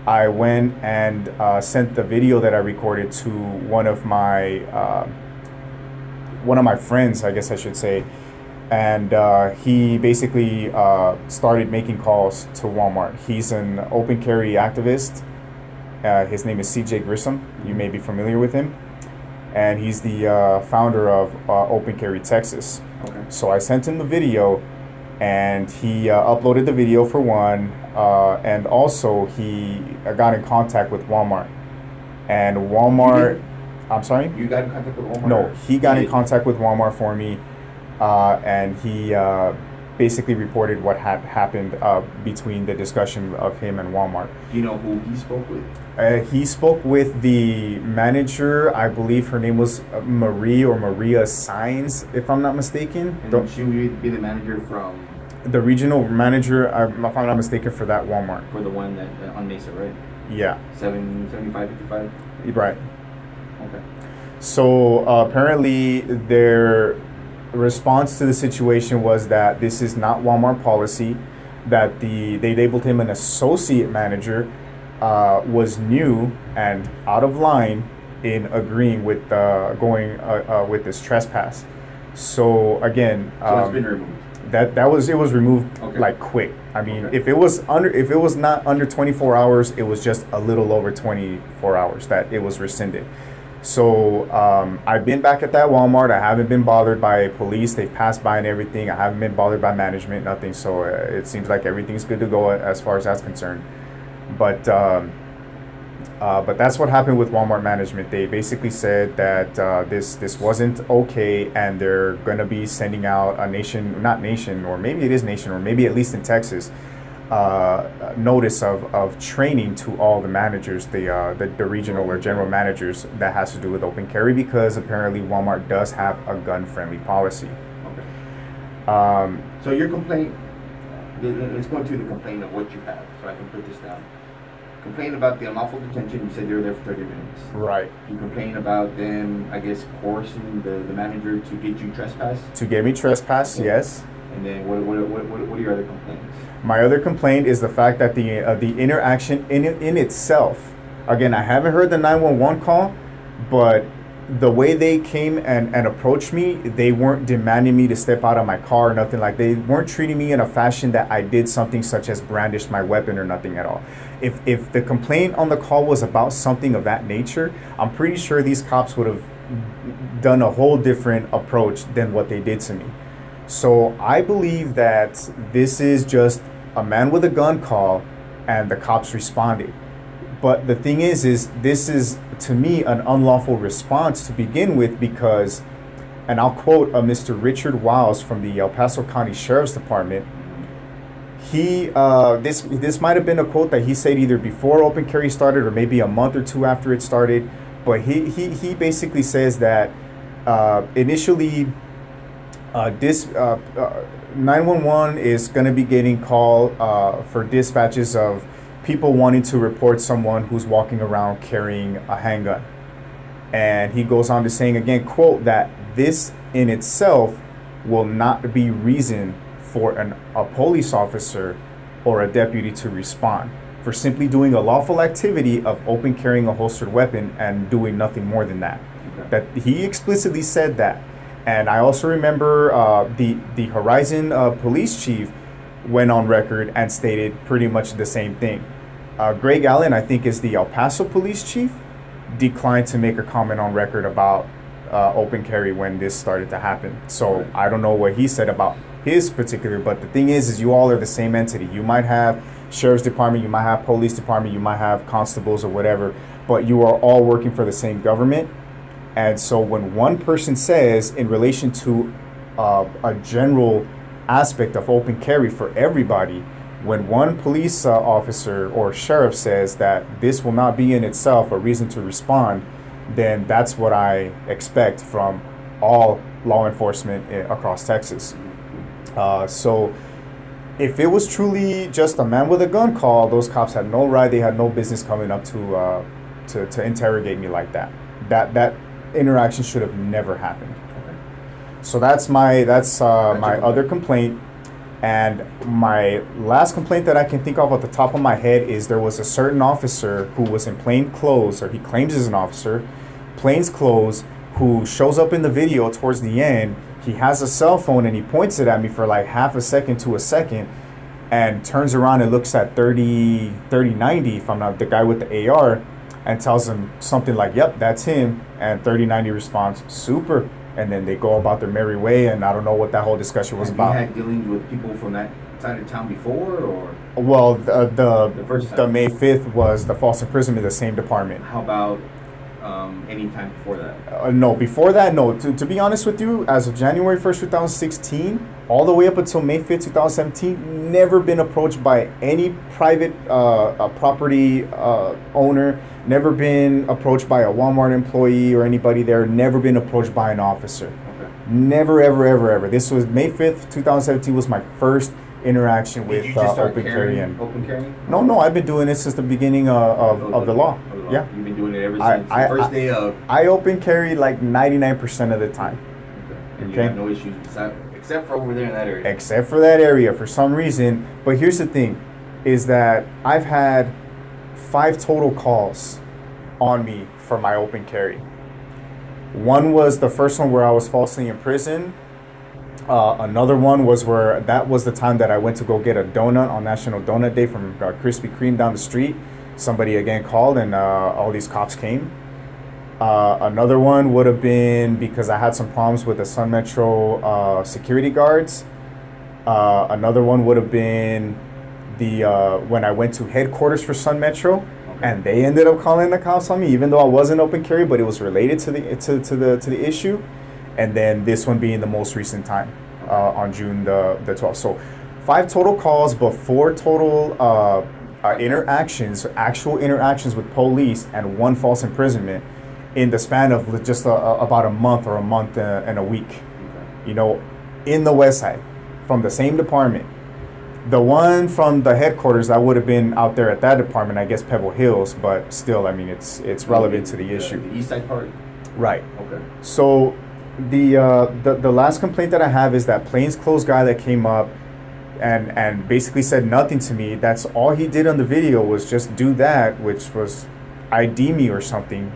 I went and sent the video that I recorded to one of my friends, I guess I should say, and he basically started making calls to Walmart. He's an open carry activist. His name is CJ Grissom. You may be familiar with him, and he's the founder of Open Carry Texas. okay. So I sent him the video, and he uploaded the video for one, and also he got in contact with Walmart. And Walmart, I'm sorry? You got in contact with Walmart? No, he got in contact with Walmart for me, and he basically reported what had happened between the discussion of him and Walmart. Do you know who he spoke with? He spoke with the manager. I believe her name was Maria Signs, if I'm not mistaken. And she would be the manager from? The regional manager, if I'm not mistaken, for that Walmart. For the one that on Mesa, right? Yeah. 7555? Right. Okay. So apparently their response to the situation was that this is not Walmart policy, that they labeled him an associate manager, was new and out of line in agreeing with going with this trespass. So again, so it's been removed. It was removed okay. like quick. I mean, okay. if it was not under 24 hours, it was just a little over 24 hours that it was rescinded. So I've been back at that Walmart. I haven't been bothered by police. They've passed by and everything. I haven't been bothered by management, nothing. So it seems like everything's good to go as far as that's concerned. But that's what happened with Walmart management. They basically said that this wasn't okay, and they're going to be sending out a or maybe it is nation, or maybe at least in Texas, notice of training to all the managers, the regional or general managers, that has to do with open carry, because apparently Walmart does have a gun-friendly policy. Okay. So your complaint, let's go into the complaint of what you have, so I can put this down. Complain about the unlawful detention. You said you were there for 30 minutes. Right. You complain about them, I guess, coercing the manager to get you trespass? To get me trespass, okay. Yes. And then what are your other complaints? My other complaint is the fact that the interaction in itself, again, I haven't heard the 911 call, but the way they came and approached me, they weren't demanding me to step out of my car or nothing. Like, they weren't treating me in a fashion that I did something such as brandish my weapon or nothing at all. If the complaint on the call was about something of that nature, I'm pretty sure these cops would have done a whole different approach than what they did to me. So I believe that this is just a man with a gun call, and the cops responded. But the thing is this is, to me, an unlawful response to begin with, because, and I'll quote Mr. Richard Wiles from the El Paso County Sheriff's Department. He, this might have been a quote that he said either before open carry started or maybe a month or two after it started. But he basically says that initially, 911 is going to be getting called for dispatches of people wanting to report someone who's walking around carrying a handgun. And he goes on to saying, again, quote, that this in itself will not be reason for a police officer or a deputy to respond for simply doing a lawful activity of open carrying a holstered weapon and doing nothing more than that. Okay. That he explicitly said that. And I also remember the Horizon police chief went on record and stated pretty much the same thing. Greg Allen, I think is the El Paso police chief, declined to make a comment on record about open carry when this started to happen. So I don't know what he said about his particular, but the thing is you all are the same entity. You might have sheriff's department, you might have police department, you might have constables or whatever, but you are all working for the same government. And so when one person says in relation to a general aspect of open carry for everybody, when one police officer or sheriff says that this will not be in itself a reason to respond, then that's what I expect from all law enforcement across Texas. So if it was truly just a man with a gun call, those cops had no right, they had no business coming up to interrogate me like that. That interaction should have never happened. Okay. So that's my other complaint. And my last complaint that I can think of at the top of my head is there was a certain officer who was in plain clothes, or he claims is an officer, plain clothes, who shows up in the video towards the end. He has a cell phone and he points it at me for like half a second to a second and turns around and looks at 3090, if I'm not the guy with the AR, and tells him something like, yep, that's him. And 3090 responds, super. And then they go about their merry way, and I don't know what that whole discussion was about. You had dealings with people from that side of town before, or? Well, the May 5th was the false imprisonment in the same department. How about any time before that? No, before that, no. To be honest with you, as of January 1st, 2016, all the way up until May 5th, 2017, never been approached by any private property owner, never been approached by a Walmart employee or anybody there, never been approached by an officer. Okay. Never, ever, ever, ever. This was May 5th, 2017 was my first interaction with open carrying. Open carrying? No, I've been doing this since the beginning of the law. Yeah. You've been doing it ever since the first day of... I open carry like 99% of the time. Okay. And you have no issues except for over there in that area? Except for that area, for some reason. But here's the thing, is that I've had 5 total calls on me for my open carry. One was the first one where I was falsely imprisoned. Another one was where that was the time that I went to go get a donut on National Donut Day from Krispy Kreme down the street. Somebody again called and all these cops came. Another one would have been because I had some problems with the Sun Metro security guards. Another one would have been when I went to headquarters for Sun Metro, and they ended up calling the cops on me, even though I wasn't open carry, but it was related to the issue. And then this one being the most recent time on June the 12th. So 5 total calls, but 4 total interactions, actual interactions with police, and 1 false imprisonment in the span of just about a month or a month and a week. You know, in the West Side, from the same department. The one from the headquarters, I would have been out there at that department, I guess Pebble Hills, but still, I mean, it's relevant to the issue. The East Side part? Right. Okay. So the last complaint that I have is that plainclothes guy that came up and basically said nothing to me. That's all he did on the video was just do that, which was ID me or something.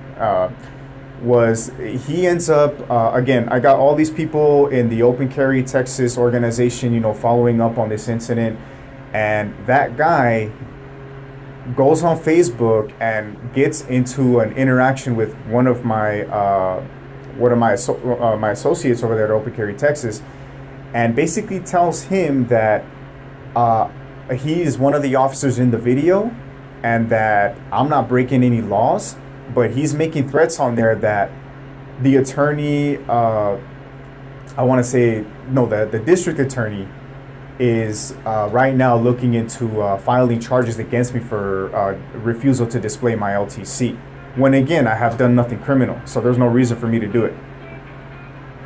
He ends up, again, I got all these people in the Open Carry Texas organization, you know, following up on this incident. And that guy goes on Facebook and gets into an interaction with one of my associates over there at Open Carry Texas, and basically tells him that he is one of the officers in the video and that I'm not breaking any laws. But he's making threats on there that the attorney, the district attorney is right now looking into filing charges against me for refusal to display my LTC. When again, I have done nothing criminal, so there's no reason for me to do it.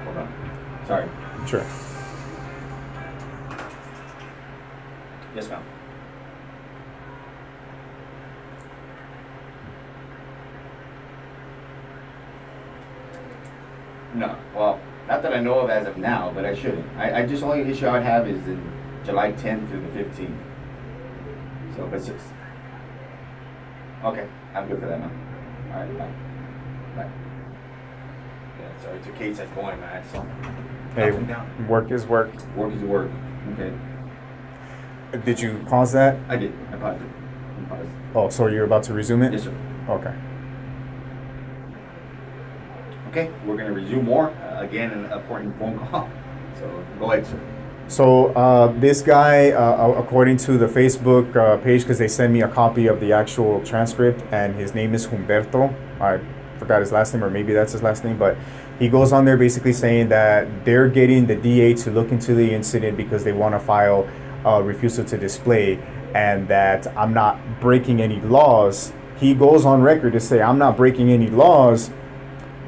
Hold on. Sorry. Sure. Yes, ma'am. No, well, not that I know of as of now, but I shouldn't. I just only issue I would have is in July 10th through the 15th. So, but 6. Okay, I'm good for that now. All right, bye. Bye. So it's a case that's going, man. So Hey, up and down. work is work. Work is work. Okay. Did you pause that? I did. I paused it. I paused. Oh, so you're about to resume it? Yes, sir. Okay. Okay, we're going to resume more. Again, an important phone call. So go ahead, sir. So this guy, according to the Facebook page, because they sent me a copy of the actual transcript, and his name is Humberto. I forgot his last name, or maybe that's his last name, but he goes on there basically saying that they're getting the DA to look into the incident because they want to file a refusal to display, and that I'm not breaking any laws. He goes on record to say I'm not breaking any laws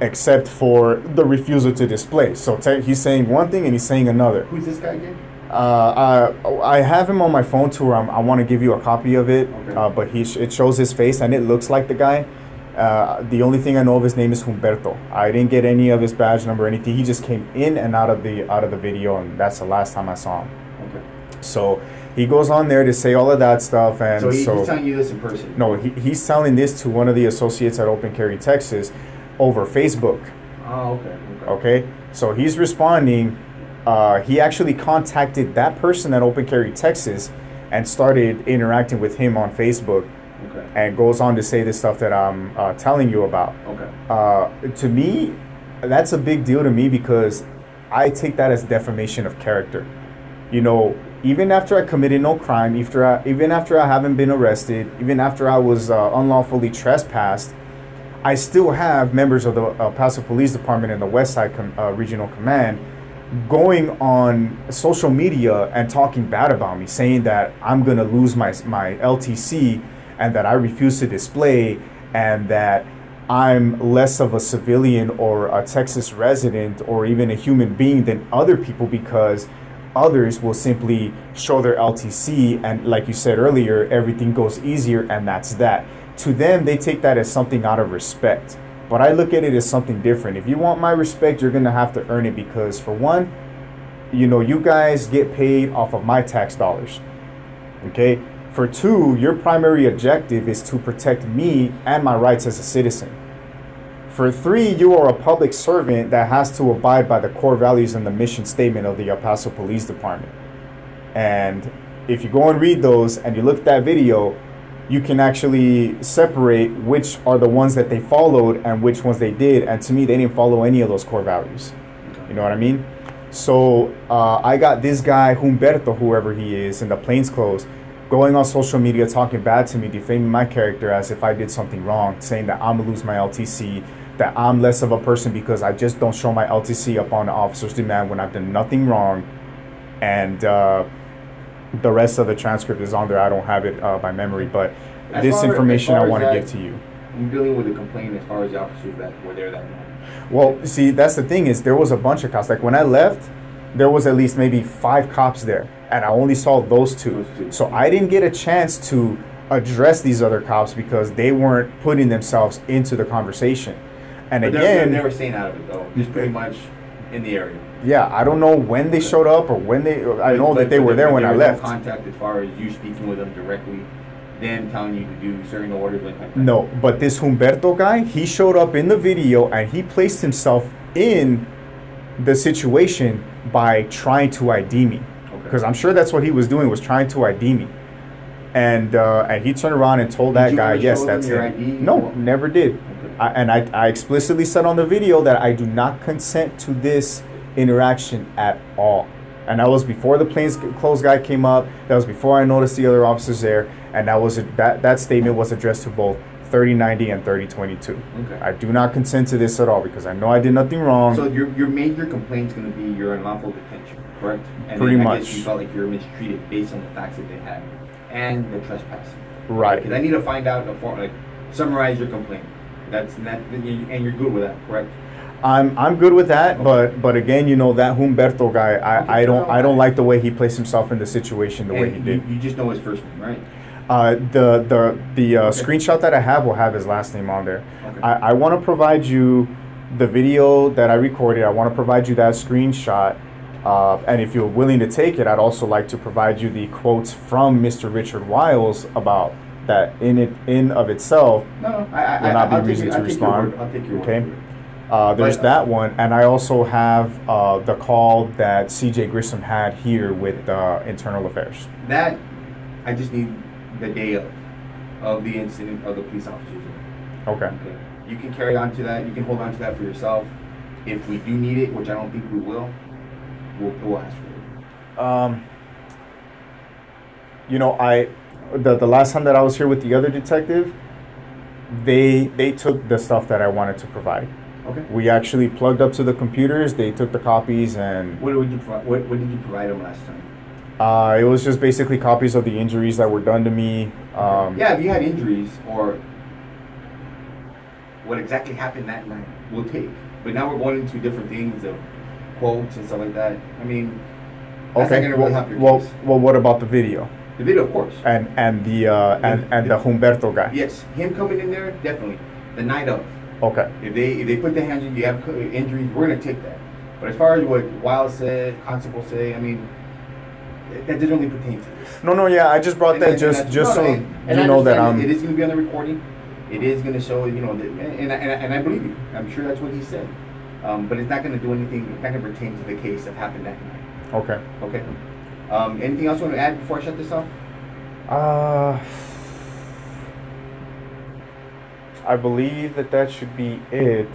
except for the refusal to display. So he's saying one thing and he's saying another. Who's this guy again? I have him on my phone too. I want to give you a copy of it, Okay. but it shows his face and it looks like the guy. The only thing I know of his name is Humberto. I didn't get any of his badge number or anything. He just came in and out of the video, and that's the last time I saw him. Okay. So he goes on there to say all of that stuff, and So he's telling you this in person? No, he's telling this to one of the associates at Open Carry Texas over Facebook. Oh, okay. Okay, so he's responding. He actually contacted that person at Open Carry Texas and started interacting with him on Facebook. Okay. And goes on to say the stuff that I'm telling you about. Okay. To me, that's a big deal to me because I take that as defamation of character. You know, even after I committed no crime, even after I haven't been arrested, even after I was unlawfully trespassed, I still have members of the El Paso Police Department and the West Side Regional Command going on social media and talking bad about me, saying that I'm going to lose my LTC and that I refuse to display and that I'm less of a civilian or a Texas resident or even a human being than other people because others will simply show their LTC and, like you said earlier, everything goes easier and that's that. To them, they take that as something out of respect. But I look at it as something different. If you want my respect, you're going to have to earn it because, for one, you know, you guys get paid off of my tax dollars. Okay? For two, your primary objective is to protect me and my rights as a citizen. For three, you are a public servant that has to abide by the core values and the mission statement of the El Paso Police Department. And if you go and read those and you look at that video, you can actually separate which are the ones that they followed and which ones they did. And to me, they didn't follow any of those core values. You know what I mean? So I got this guy, Humberto, whoever he is, in the plainclothes, going on social media, talking bad to me, defaming my character as if I did something wrong, saying that I'm gonna lose my LTC, that I'm less of a person because I just don't show my LTC upon the officer's demand when I've done nothing wrong. And the rest of the transcript is on there. I don't have it by memory, but this information I want to give to you. I'm dealing with a complaint as far as the officers that were there that morning. Well, see, that's the thing is there was a bunch of cops. Like when I left, there was at least maybe 5 cops there, and I only saw those two. So I didn't get a chance to address these other cops because they weren't putting themselves into the conversation. And but again, they were staying out of it though, just pretty much in the area. Yeah, I don't know when they showed up or when they. I know that they were there when I left. No contact as far as you speaking with them directly, them telling you to do certain orders like that. No, but this Humberto guy, he showed up in the video and he placed himself in the situation by trying to ID me, because I'm sure that's what he was doing, was trying to ID me. And he turned around and told that guy, yes, that's it. No, never did. Okay. I explicitly said on the video that I do not consent to this interaction at all. And that was before the plainclothes guy came up. That was before I noticed the other officers there. And that statement was addressed to both 3090 and 3022. Okay. I do not consent to this at all because I know I did nothing wrong. So your major complaint is going to be your unlawful detention, correct? And pretty much. I guess you felt like you were mistreated based on the facts that they had and the trespassing. Right. Because I need to find out summarize your complaint. And you're good with that, correct? I'm good with that, okay. but again, you know, that Humberto guy, I don't like the way he placed himself in the situation, the way he did. You just know his first name, right? The screenshot that I have will have his last name on there. Okay. I want to provide you the video that I recorded. I want to provide you that screenshot, and if you're willing to take it, I'd also like to provide you the quotes from Mr. Richard Wiles about that in of itself. No, will not be reason to respond. I'll take your word for it. There's But- that one, and I also have the call that CJ Grissom had here with Internal Affairs. That, I just need the day of the incident of the police officers. Okay. Okay. You can carry on to that. You can hold on to that for yourself. If we do need it, which I don't think we will, we'll ask for it. You know, the last time that I was here with the other detective, they took the stuff that I wanted to provide. Okay. We actually plugged up to the computers. They took the copies and What did you provide? What did you provide them last time? it was just basically copies of the injuries that were done to me. Yeah, if you had injuries or what exactly happened that night, we'll take. But now we're going into different things of quotes and stuff like that. I mean, that's not gonna really help your case. Well, what about the video? The video, of course. And the Humberto guy. Yes, him coming in there, definitely. The night of. Okay. If they put their hands on you, you have injuries, we're gonna take that. But as far as what Wild said, Constable say, I mean, that doesn't really pertain to this. No, yeah, I just brought that just so you know that it is gonna be on the recording. It is gonna show, you know, and I believe you. I'm sure that's what he said. But it's not gonna do anything. It's not gonna pertain to the case that happened that night. Okay. Okay. Anything else you want to add before I shut this off? I believe that should be it.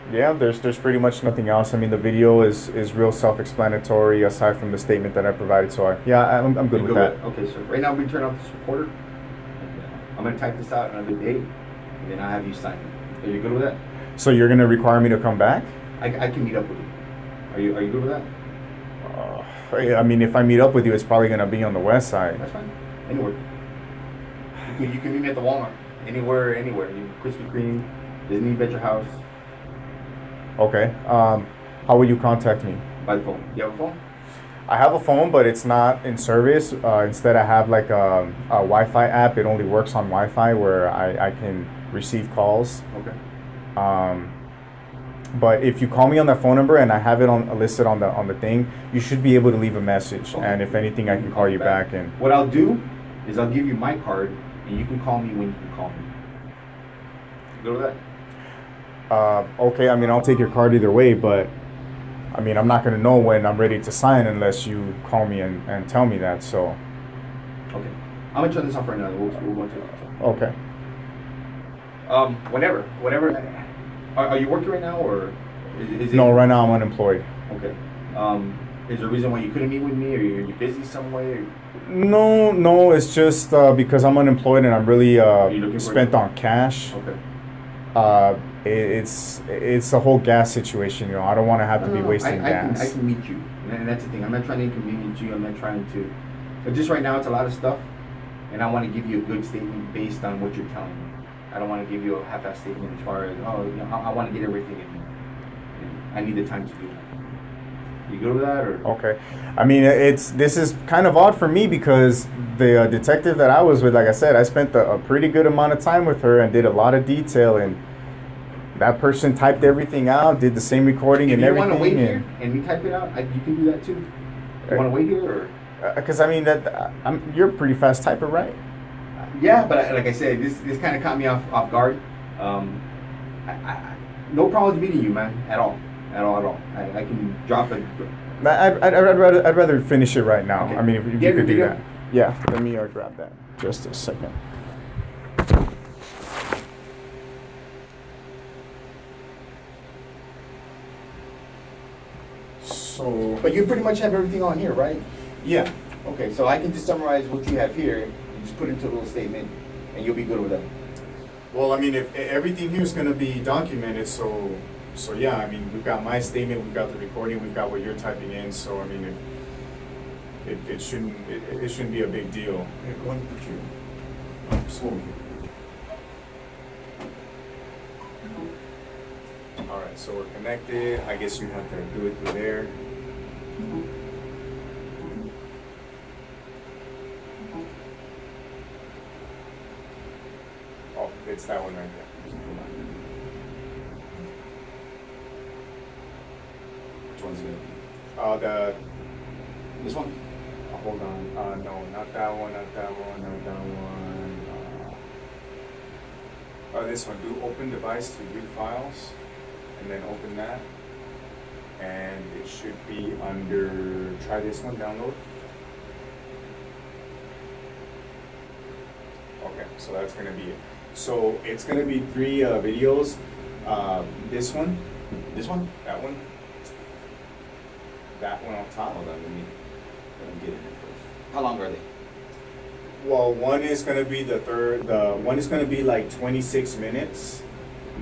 Yeah, there's pretty much nothing else. I mean, the video is real self-explanatory aside from the statement that I provided. So I'm good with that. Okay, so right now we turn off this recorder. I'm gonna type this out another day, and then I'll have you sign it. Are you good with that? So you're gonna require me to come back? I can meet up with you. Are you good with that? I mean, if I meet up with you, it's probably gonna be on the west side. That's fine. Anywhere. You can meet me at the Walmart. Anywhere. Krispy Kreme, Disney, Bet Your House. Okay. How will you contact me? By the phone. You have a phone? I have a phone, but it's not in service. Instead, I have like a Wi-Fi app. It only works on Wi-Fi where I can receive calls. Okay. But if you call me on that phone number and I have it listed on the thing, you should be able to leave a message. Okay. And if anything, I can call you back. And what I'll do is I'll give you my card, and you can call me when you can call me. Go to that. Okay, I mean, I'll take your card either way, but I mean, I'm not going to know when I'm ready to sign unless you call me and tell me that, so. Okay. I'm going to turn this off right now. We'll go into it. Okay. Whenever. Are you working right now, or is it? No, right now I'm unemployed. Okay. Is there a reason why you couldn't meet with me, or are you busy some way? No, it's just because I'm unemployed and I'm really spent on cash. Okay. It's a whole gas situation, you know. I don't want to have to be wasting gas. I can meet you, and that's the thing. I'm not trying to inconvenience you. I'm not trying to. But just right now, it's a lot of stuff, and I want to give you a good statement based on what you're telling me. I don't want to give you a half-assed statement as far as I want to get everything in. I need the time to do that. You good with that, or? Okay. I mean, this is kind of odd for me because the detective that I was with, like I said, I spent a pretty good amount of time with her and did a lot of detail, and that person typed everything out, did the same recording and everything. If you want to wait here and we type it out, you can do that too. You want to wait here, or? Because I mean you're a pretty fast typer, right? Yeah, but like I said, this kind of caught me off guard. No problems meeting you, man, at all. I can drop it. I'd rather finish it right now. Okay. I mean, if you could do that. Yeah, let me grab that. Just a second. So. But you pretty much have everything on here, right? Yeah. Okay, so I can just summarize what you have here. You just put it into a little statement, and you'll be good with that. Well, I mean, if everything here is going to be documented, so yeah, I mean, we've got my statement, we've got the recording, we've got what you're typing in, so I mean, it shouldn't be a big deal. Here, go ahead and put your phone here. All right, so we're connected. I guess you have to do it through there. Oh, it's that one right there. Which one's it gonna be? This one? Hold on. No, not that one. Not that one. Not that one. This one, do open device to view files, and then open that. And it should be under, try this one, download. Okay, so that's gonna be it. So it's gonna be 3 videos. This one, that one on top. Hold on, let me get in there first. How long are they? Well, one is gonna be the one is gonna be like 26 minutes.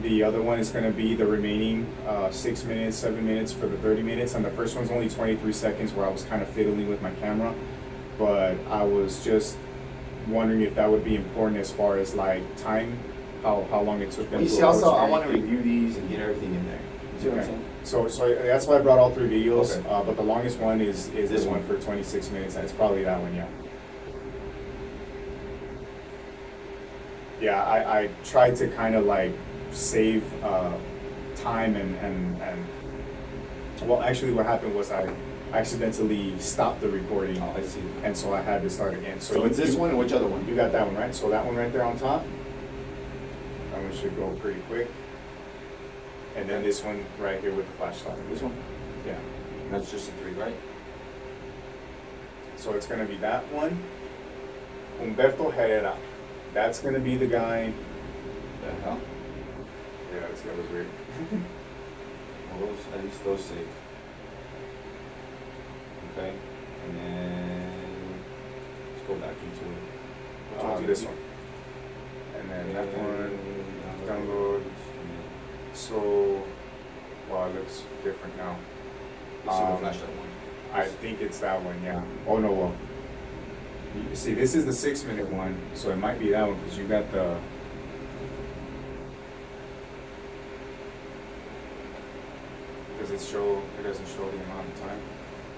The other one is gonna be the remaining 6 minutes, 7 minutes for the 30 minutes. And the first one's only 23 seconds where I was kind of fiddling with my camera. But I was just wondering if that would be important as far as like time, how long it took them You to see, also, upload I want to everything. review these and get everything in there. You see what I'm saying? So that's why I brought all 3 videos. Okay. But the longest one is this one for 26 minutes. It's probably that one, yeah. Yeah, I tried to kind of like save time and well, actually what happened was I accidentally stopped the recording. Oh, I see. And so I had to start again. So it's this one and which other one? You got that one, right? So that one right there on top. That one should go pretty quick. And then this one right here with the flashlight. This one? Yeah. That's just a 3, right? So it's gonna be that one. Humberto Herrera. That's gonna be the guy. The hell? Yeah, that was weird. Well, at least those 6. Okay. And then let's go back into it. Which one's This it? one. And then that one. Download. So, wow, it looks different now. You see the flashlight one? I think it's that one, yeah. Oh no, well. You see, this is the 6-minute one, so it might be that one because you got the. Does it show? It doesn't show the amount of time.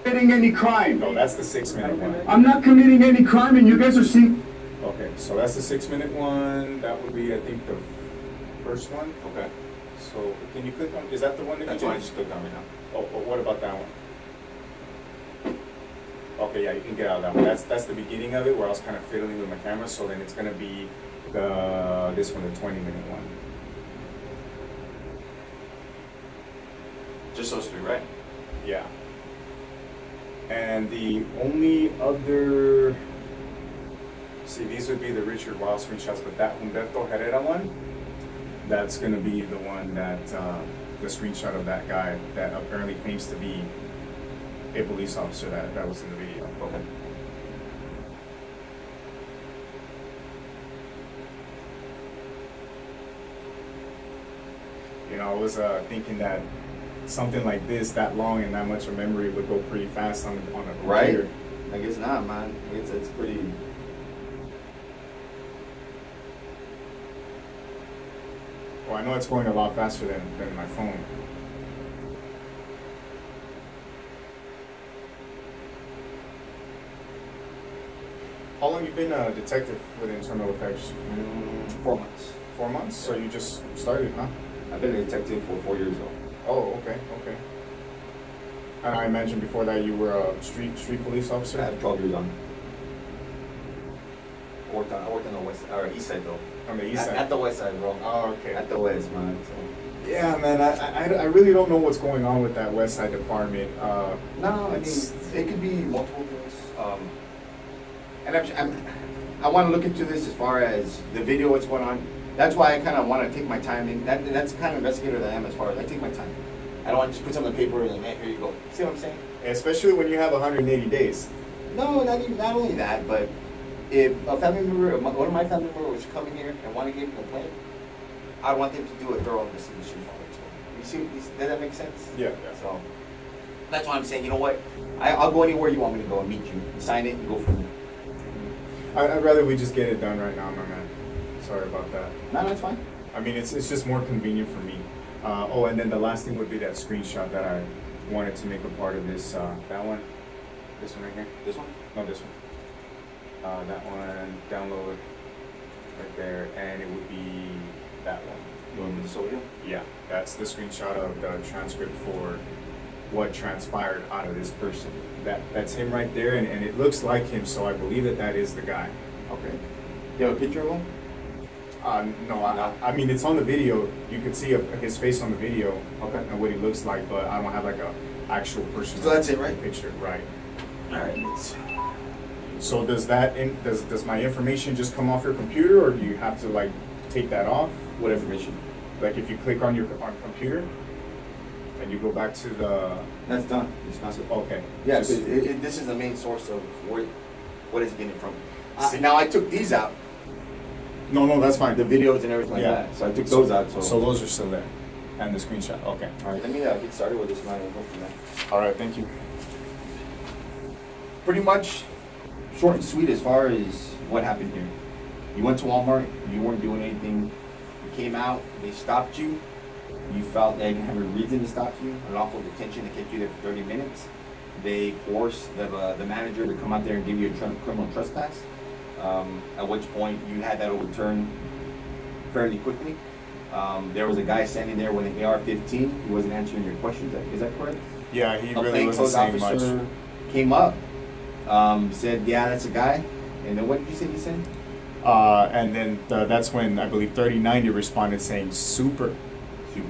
Committing any crime. No, that's the 6-minute one. I'm not committing any crime, and you guys are seeing. Okay, so that's the 6-minute one. That would be, I think, the first one. Okay. So can you click on? Is that the one that That's you what I did? just clicked on right now. Oh, but what about that one? Okay, yeah, you can get out of that one. That's the beginning of it where I was kind of fiddling with my camera. So then it's gonna be this one, the 20-minute one. Just those 3, right? Yeah. And the only other, see, these would be the Richard Wild screenshots, but that Humberto Herrera one, that's gonna be the one that the screenshot of that guy that apparently claims to be a police officer that was in the video. Okay. You know, I was thinking that something like this, that long and that much of memory, would go pretty fast on a computer. Right? I guess not, man. It's pretty. Well, I know it's going a lot faster than my phone. How long you been a detective with Internal Affairs? 4 months. 4 months? So you just started, huh? I've been a detective for 4 years though. Oh, okay. And I imagine before that you were a street police I officer? have 12 years on. I worked on the west or east side though. On the east side? At the west side, bro. Oh, okay. At the west, man. So. Yeah, man, I really don't know what's going on with that West Side department. No, I mean, it could be multiple things. And I want to look into this as far as the video, what's going on. That's why I kind of want to take my time. That's the kind of investigator that I am as far as I take my time. I don't want to just put something on paper and hey, here you go. See what I'm saying? Especially when you have 180 days. No, not only that, but if a family member, one of my family members was coming here and want to give a complaint, I want them to do a thorough investigation for it. You see, does that make sense? Yeah. So that's why I'm saying, you know what? I'll go anywhere you want me to go and meet you, sign it, and go from there. I'd rather we just get it done right now, my man. Sorry about that. No, that's fine. I mean, it's just more convenient for me. Oh, and then the last thing would be that screenshot that I wanted to make a part of this. That one. This one right here. This one? No, this one. That one. Download right there, and it would be that one. You want me to show you? Yeah, that's the screenshot of the transcript for what transpired out of this person. That's him right there, and it looks like him, so I believe that is the guy. Okay. You have a picture of him? No, I mean, it's on the video. You could see his face on the video. Okay. And what he looks like, but I don't have like a actual person. So that's it, right? Picture, right? All right. So does does my information just come off your computer, or do you have to like take that off? What information? Like if you click on your computer, and you go back to the. That's done. It's not. Okay. Yeah. Just- This is the main source of what it's getting from. Now I took these out, No, that's fine. the videos and everything like Yeah. that. So I took those out. So those are still there, and the screenshot. Okay. All right. Let me get started with this one and go from there. All right. Thank you. Pretty much short and sweet as far as what happened here. You went to Walmart, you weren't doing anything, you came out, they stopped you, you felt they didn't have a reason to stop you, an awful detention that kept you there for 30 minutes. They forced the manager to come out there and give you a criminal trespass, at which point you had that overturned fairly quickly. There was a guy standing there with an AR-15, he wasn't answering your questions, is that correct? Yeah, he A really wasn't plainclothes saying much. officer came up, said, yeah, that's a guy. And then what did you say he said? And then that's when I believe 3090 responded saying super. Super.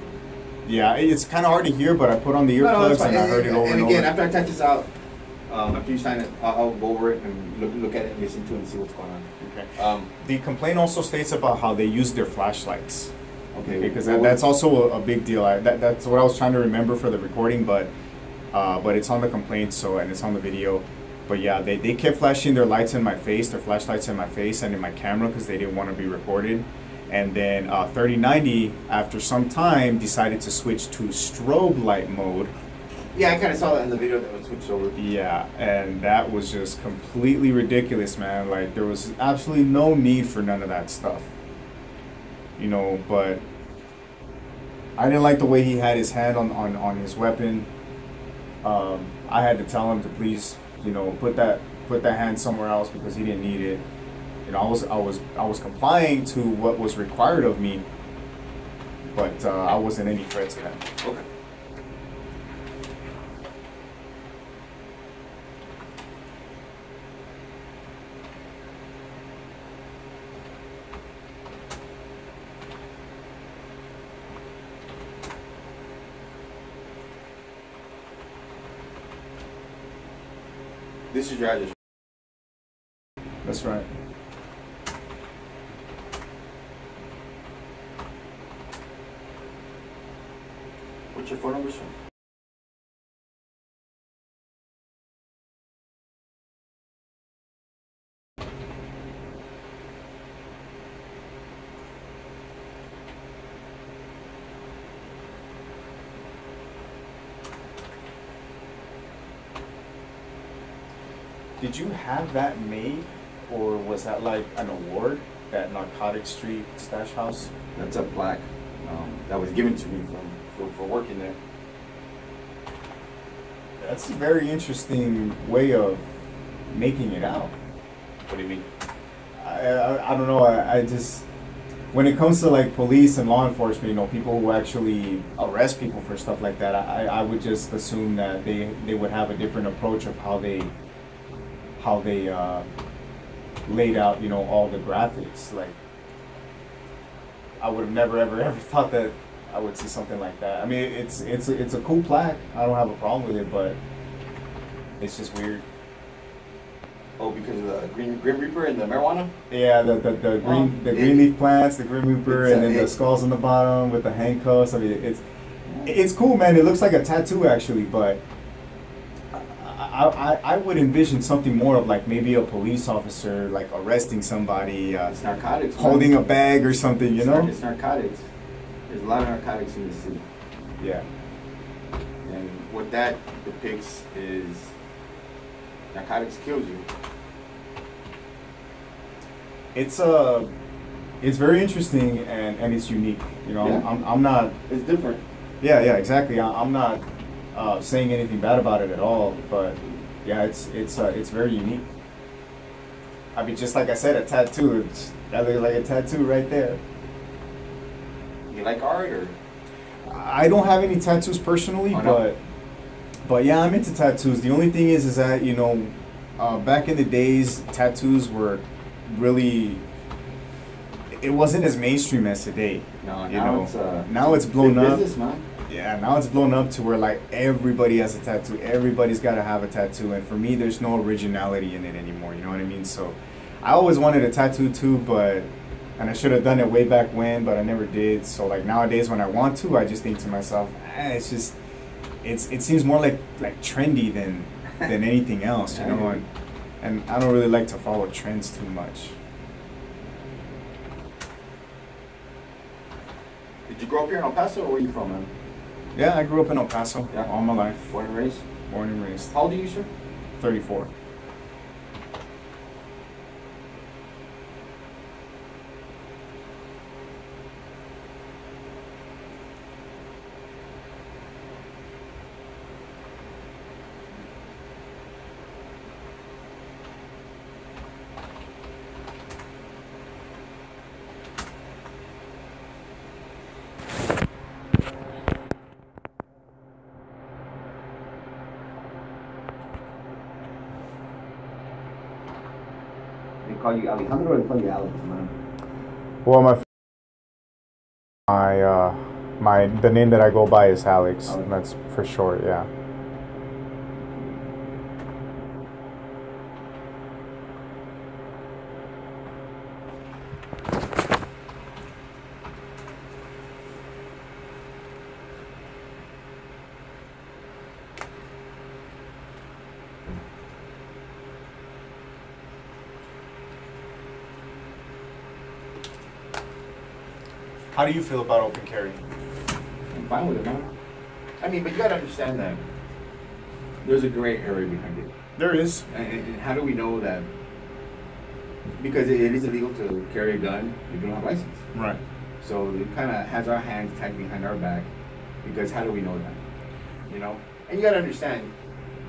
Yeah, it's kind of hard to hear, but I put on the earplugs and I heard it over and again, over. after I type this out, after you sign it, I'll go over it and look at it and listen to it and see what's going on. Okay. The complaint also states about how they use their flashlights. Okay. Because that's also a big deal. That's what I was trying to remember for the recording, but it's on the complaint, and it's on the video. But yeah, they kept flashing their lights in my face, their flashlights in my face and in my camera because they didn't want to be recorded. And then 3090, after some time, decided to switch to strobe light mode. Yeah, I kind of saw that in the video that was switched over. Yeah, and that was just completely ridiculous, man. Like, there was absolutely no need for none of that stuff. You know, but I didn't like the way he had his hand on his weapon. I had to tell him to please, you know, put that hand somewhere else because he didn't need it. You know, I was complying to what was required of me, but I wasn't any threat to him. Okay. This is your address. That's right. What's your phone number, sir? Did you have that made, or was that like an award, that Narcotic Street Stash House? That's a plaque that was given to me for working there. That's a very interesting way of making it out. What do you mean? I don't know. I just, when it comes to like police and law enforcement, you know, people who actually arrest people for stuff like that, I would just assume that they would have a different approach of how they laid out, you know, all the graphics. Like, I would have never ever thought that I would see something like that. I mean, it's a cool plaque. I don't have a problem with it, but it's just weird. Oh, because of the Grim Reaper and the marijuana? Yeah, the green leaf plants, the Grim Reaper, and then the skulls on the bottom with the handcuffs. I mean, it's cool, man. It looks like a tattoo actually, but I would envision something more of like maybe a police officer like arresting somebody, It's narcotics. holding a bag or something, you know? It's narcotics. There's a lot of narcotics in the city. Yeah. And what that depicts is narcotics kills you. It's very interesting and it's unique. You know, Yeah. I'm not. It's different. Yeah, exactly. I'm not saying anything bad about it at all, but yeah, it's very unique. I mean, just like I said, a tattoo. That looks like a tattoo right there. You like art or? I don't have any tattoos personally, Oh, no? but yeah, I'm into tattoos. The only thing is that, you know, back in the days, tattoos were really, it wasn't as mainstream as today. No, you now know, now it's blown big up. business, man. Yeah, now it's blown up to where like everybody has a tattoo. Everybody's got to have a tattoo, and for me, there's no originality in it anymore. You know what I mean? So, I always wanted a tattoo too, and I should have done it way back when, but I never did. So like nowadays, when I want to, I just think to myself, it's just, it seems more like trendy than anything else, you know. And I don't really like to follow trends too much. Did you grow up here in El Paso, or where are you from, man? Yeah, I grew up in El Paso Yeah. all my life. Born and raised? Born and raised. How old are you, sir? 34. They call you Alejandro, or they call you Alex, man? Well, the name that I go by is Alex. Okay. That's for short, yeah. How do you feel about open carry? I'm fine with it, man. I mean, but you gotta understand that there's a gray area behind it. There is. And how do we know that? Because it is illegal to carry a gun if you don't have a license. Right. So it kind of has our hands tied behind our back, because how do we know that? You know? And you gotta understand,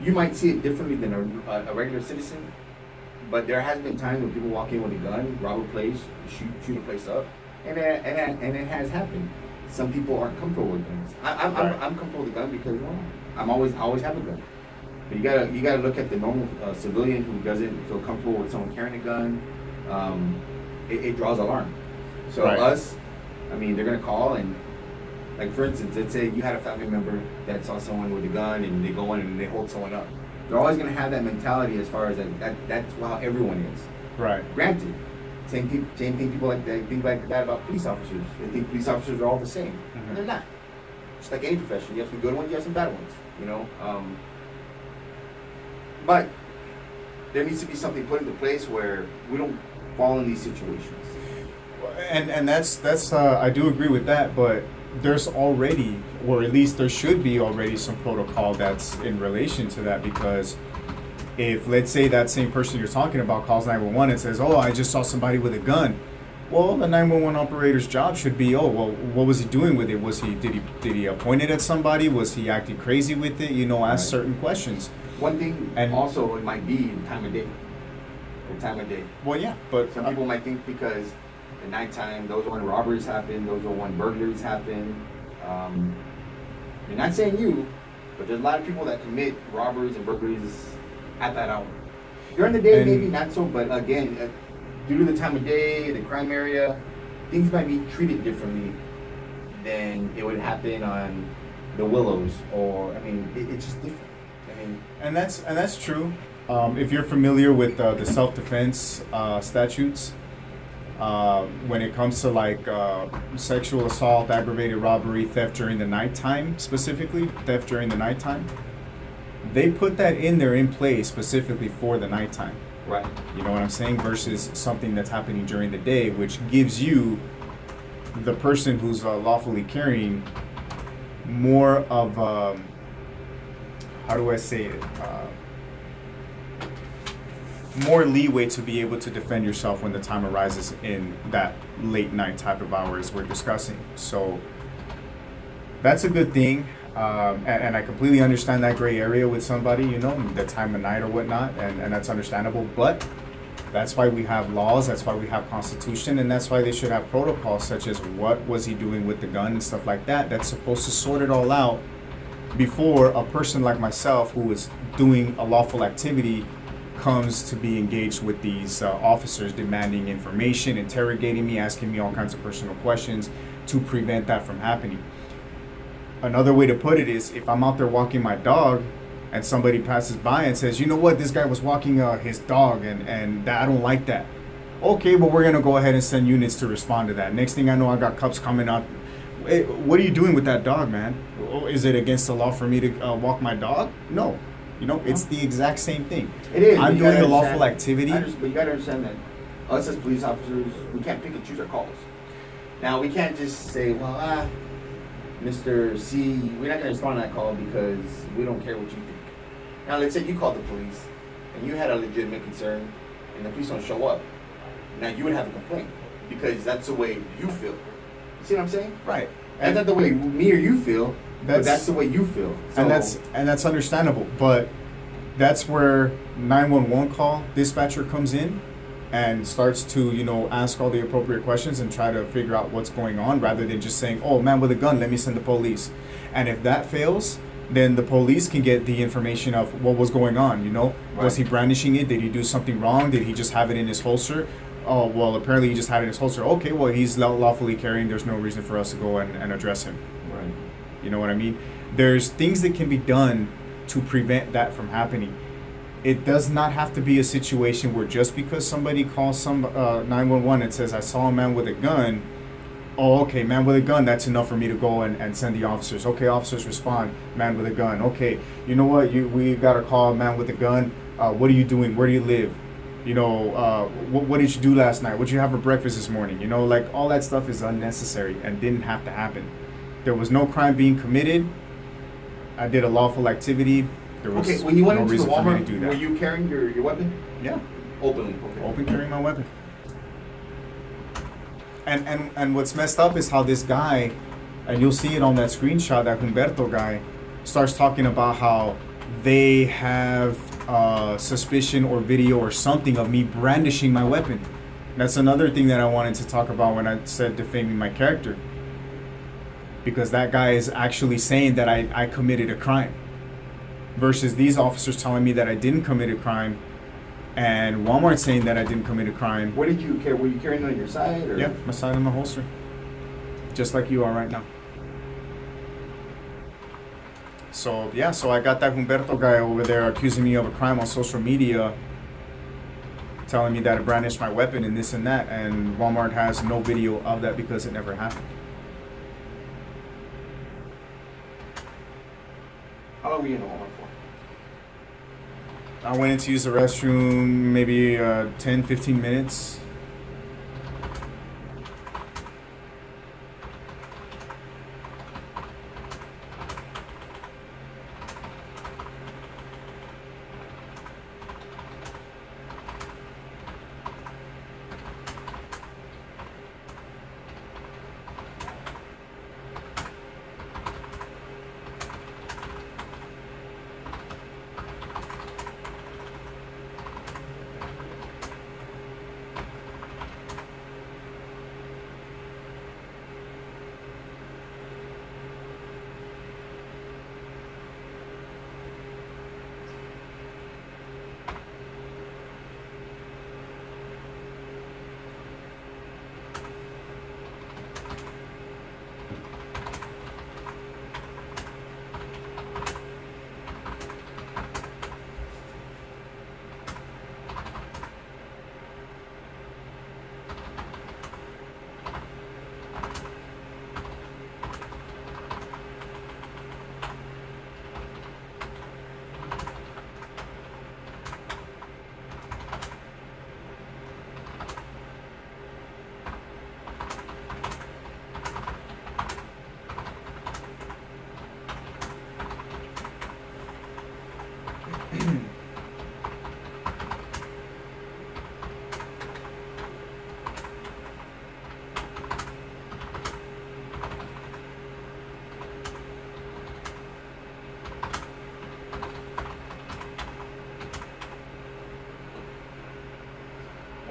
you might see it differently than a regular citizen, but there has been times when people walk in with a gun, rob a place, shoot a place up, and it has happened. Some people aren't comfortable with guns. I'm comfortable with a gun because, well, I always have a gun. But you gotta look at the normal civilian who doesn't feel comfortable with someone carrying a gun. It draws alarm. So Right. us, I mean, they're gonna call, and like, for instance, let's say you had a family member that saw someone with a gun and they go in and they hold someone up. They're always gonna have that mentality as far as that's how everyone is. Right. Granted, same thing people like that think like that about police officers. They think police officers are all the same. And they're not. Just like any profession, you have some good ones, you have some bad ones. You know. But there needs to be something put into place where we don't fall in these situations. And that's I do agree with that, but there's already, or at least there should be already, some protocol that's in relation to that, because if, let's say, that same person you're talking about calls 911 and says, oh, I just saw somebody with a gun, well, the 911 operator's job should be, oh, well, what was he doing with it? Did he point it at somebody? Was he acting crazy with it? You know, ask certain questions. One thing, And also, it might be the time of day. The time of day. Well, yeah, but Some people might think because at nighttime, those are when robberies happen, those are when burglaries happen. I'm not saying you, but there's a lot of people that commit robberies and burglaries at that hour. During the day, And- maybe not so, but again, due to the time of day, the crime area, things might be treated differently than it would happen on the Willows, or, I mean, it's just different. I mean, And that's true. If you're familiar with the self-defense statutes, when it comes to like sexual assault, aggravated robbery, theft during the nighttime, specifically theft during the nighttime, they put that in there in place specifically for the nighttime. right. You know what I'm saying? Versus something that's happening during the day, which gives you, the person who's lawfully carrying, more of how do I say it? More leeway to be able to defend yourself when the time arises in that late night type of hours we're discussing. So that's a good thing. And I completely understand that gray area with somebody, you know, the time of night or whatnot, and that's understandable. But that's why we have laws, that's why we have constitution, and that's why they should have protocols such as what was he doing with the gun and stuff like that. That's supposed to sort it all out before a person like myself, who is doing a lawful activity, comes to be engaged with these officers demanding information, interrogating me, asking me all kinds of personal questions to prevent that from happening. Another way to put it is, if I'm out there walking my dog and somebody passes by and says, you know what, this guy was walking his dog and I don't like that. Okay, well, we're going to go ahead and send units to respond to that. Next thing I know, I got cops coming up. Hey, what are you doing with that dog, man? Is it against the law for me to walk my dog? No. You know, it's the exact same thing. It is. I'm doing a lawful activity. But you got to understand that us as police officers, we can't pick and choose our calls. Now, we can't just say, well, Mr. C, we're not going to respond to that call because we don't care what you think. Now, let's say you called the police and you had a legitimate concern and the police don't show up. Now, you would have a complaint because that's the way you feel. You see what I'm saying? Right. That's not the way me or you feel, but that's the way you feel. So, and that's understandable. But that's where 911 call dispatcher comes in and starts to, you know, ask all the appropriate questions and try to figure out what's going on, rather than just saying, oh, man with a gun, let me send the police. And if that fails, then the police can get the information of what was going on, you know? Right. Was he brandishing it? Did he do something wrong? Did he just have it in his holster? Oh, well, apparently he just had it in his holster. Okay, well, he's lawfully carrying. There's no reason for us to go and address him. Right. You know what I mean? There's things that can be done to prevent that from happening. It does not have to be a situation where just because somebody calls some 911 and says, I saw a man with a gun, oh, okay, man with a gun, that's enough for me to go and send the officers. Okay, officers respond, man with a gun. Okay, you know what, we got to call a man with a gun. What are you doing? Where do you live? You know, what did you do last night? What did you have for breakfast this morning? You know, like, all that stuff is unnecessary and didn't have to happen. There was no crime being committed. I did a lawful activity. There was okay, when you went no into reason the Walmart, for me to do that. were you carrying your weapon? Yeah. Openly? Okay. Open carrying my weapon. And what's messed up is how this guy, and you'll see it on that screenshot, that Humberto guy, starts talking about how they have suspicion or video or something of me brandishing my weapon. That's another thing that I wanted to talk about when I said defaming my character. Because that guy is actually saying that I committed a crime. Versus these officers telling me that I didn't commit a crime, and Walmart saying that I didn't commit a crime. What did you carry? Were you carrying it on your side? Or? Yeah, my side on the holster. Just like you are right now. So, yeah, so I got that Humberto guy over there accusing me of a crime on social media, telling me that I brandished my weapon and this and that, and Walmart has no video of that because it never happened. How long were you in the Walmart for? I went in to use the restroom maybe 10, 15 minutes.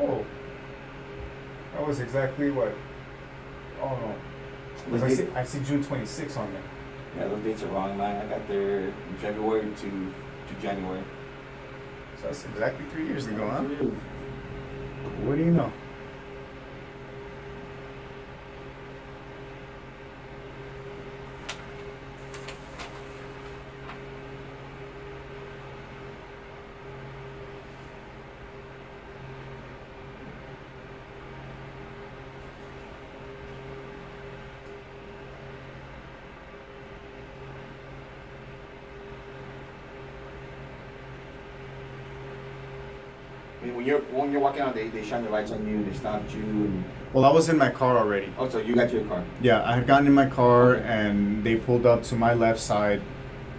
Oh, that was exactly what? Oh no, I see June 26 on there. Yeah, those dates are wrong, man. I got there in February to January. So that's exactly 3 years ago, huh? What do you know? I mean, when you're walking out, they shine the lights on you, they stopped you. And... Well, I was in my car already. Oh, so you got to your car? Yeah, I had gotten in my car, Okay. and they pulled up to my left side,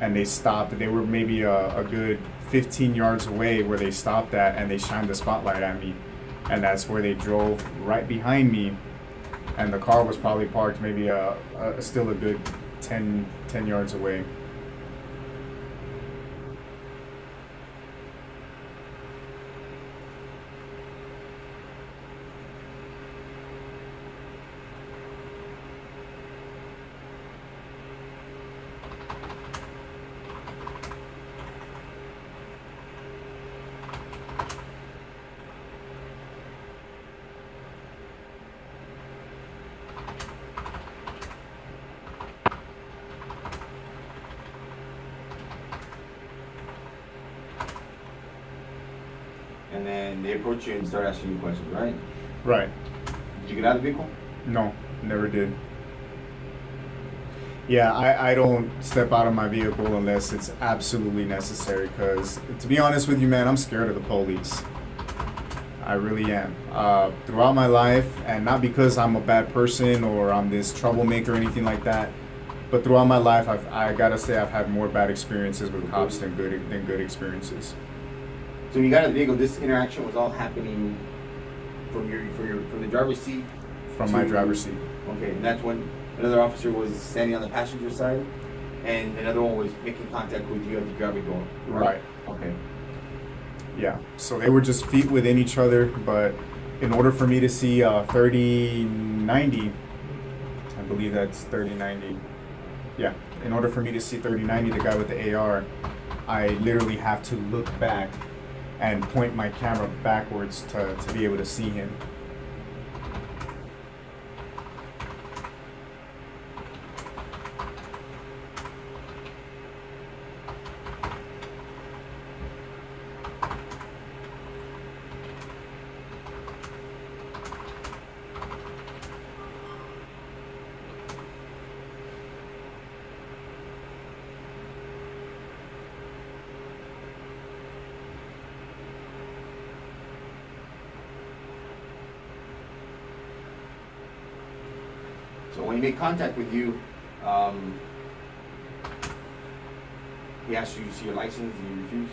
and they stopped. They were maybe a good 15 yards away where they stopped at, and they shined the spotlight at me. And that's where they drove right behind me, and the car was probably parked maybe still a good 10 yards away. And then they approach you and start asking you questions, right? Right. Did you get out of the vehicle? No, never did. Yeah, I don't step out of my vehicle unless it's absolutely necessary, because to be honest with you, man, I'm scared of the police. I really am. Throughout my life, and not because I'm a bad person or I'm this troublemaker or anything like that, but throughout my life, I gotta say I've had more bad experiences with cops than good experiences. So when you got out of the vehicle, this interaction was all happening from the driver's seat? From my driver's seat. Okay, and that's when another officer was standing on the passenger side, and another one was making contact with you at the driver's door. Right. Okay. Yeah, so they were just feet within each other, but in order for me to see 3090, I believe that's 3090. Yeah, in order for me to see 3090, the guy with the AR, I literally have to look back and point my camera backwards to be able to see him. So when he made contact with you, he asked you to see your license and you refused?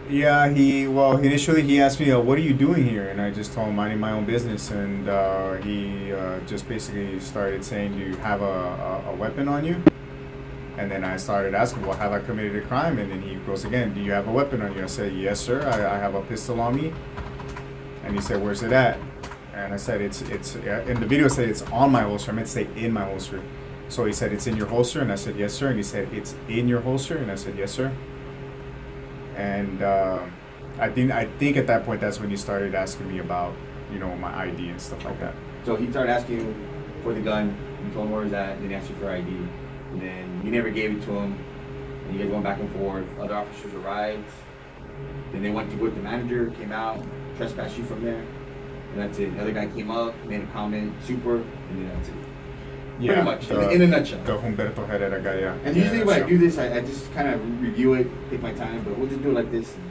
Yeah, initially he asked me, what are you doing here? And I just told him, minding my own business. And he just basically started saying, do you have a weapon on you? And then I started asking, well, have I committed a crime? And then he goes again, do you have a weapon on you? I said, yes, sir, I have a pistol on me. And he said, where's it at? And I said, it's in the video, said it's on my holster. I meant to say in my holster. So he said, it's in your holster? And I said, yes, sir. And he said, it's in your holster? And I said, yes, sir. And I think at that point, that's when he started asking me about, my ID and stuff like that. So he started asking you for the gun, you told him where it was at, then he asked you for ID. And then you never gave it to him, and you guys went back and forth. Other officers arrived, then they went to go with the manager, came out, trespassed you from there, and that's it. The other guy came up, made a comment, super, and then that's it. Yeah, pretty much, in a nutshell. The Humberto Herrera guy, yeah. And usually when I do this, I just kind of review it, take my time, but we'll just do it like this and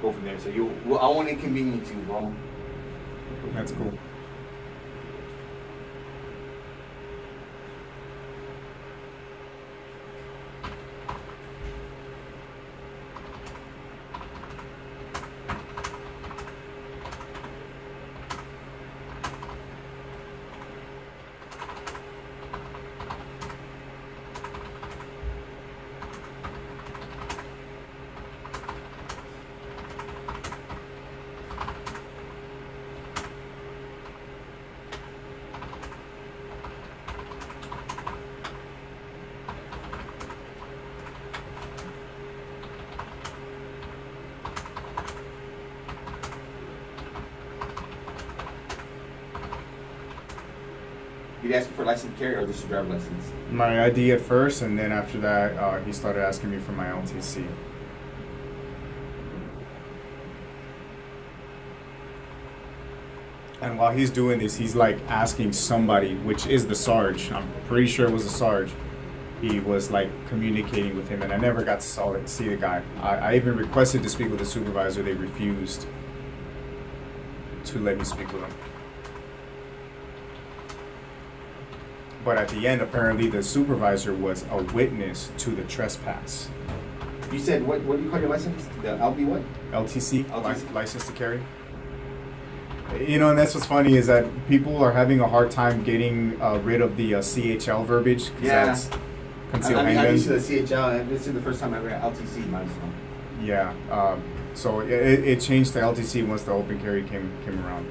go from there. So I won't inconvenience you, bro. That's cool. Did he ask you for a license to carry or just a driver's license? My ID at first, and then after that, he started asking me for my LTC. And while he's doing this, he's like asking somebody, which is the Sarge. I'm pretty sure it was the Sarge. He was like communicating with him, and I never got to see the guy. I even requested to speak with the supervisor. They refused to let me speak with him. But at the end, apparently the supervisor was a witness to the trespass. You said, what do you call your license? The LB what? LTC, LTC. License to carry. You know, and that's what's funny is that people are having a hard time getting rid of the CHL verbiage. Yeah. That's concealed I mean, I'm handgun. used to the CHL, and this is the first time I ever had LTC. Yeah. So it changed to LTC once the open carry came around.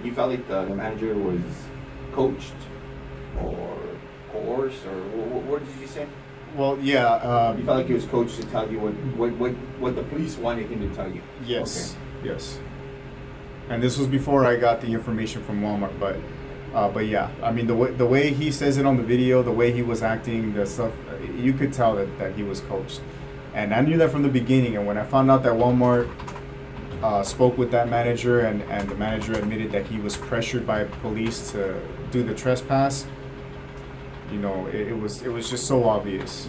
You felt like the manager was coached or coerced, or what did you say? Well, yeah. You felt like he was coached to tell you what the police wanted him to tell you. Yes. Okay. Yes. And this was before I got the information from Walmart, but yeah, I mean the way he says it on the video, the way he was acting, the stuff, you could tell that he was coached, and I knew that from the beginning. And when I found out that Walmart spoke with that manager, and the manager admitted that he was pressured by police to do the trespass, you know, it was just so obvious.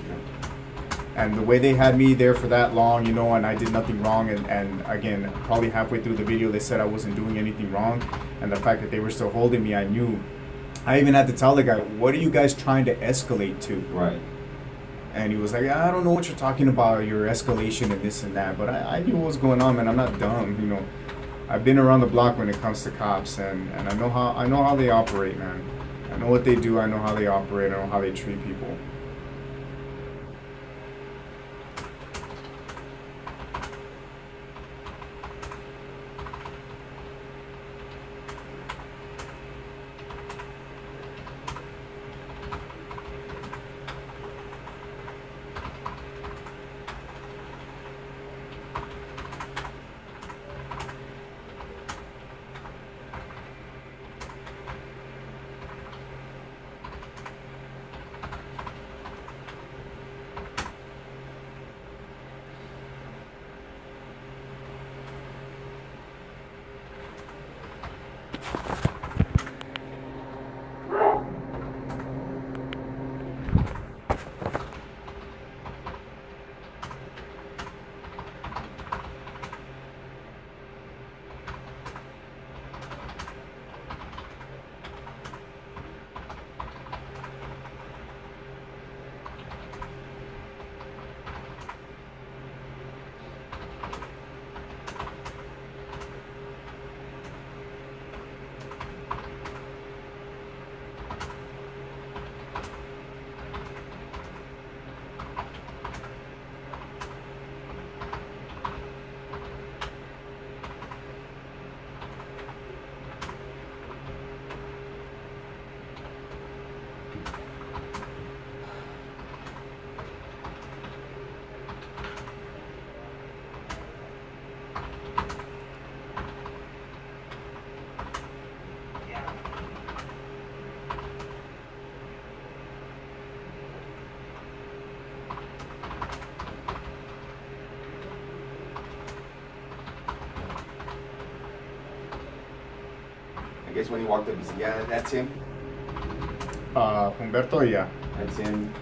And the way they had me there for that long, you know, and I did nothing wrong, and again, probably halfway through the video they said I wasn't doing anything wrong, and the fact that they were still holding me, I knew. I even had to tell the guy, what are you guys trying to escalate to? Right. And he was like, I don't know what you're talking about, your escalation and this and that, but I knew what was going on, man. I'm not dumb, you know. I've been around the block when it comes to cops, and I know how they operate, man. I know what they do, I know how they operate, I know how they treat people. guess when he walked up, he said, "Yeah, that's him." Humberto, yeah. That's him.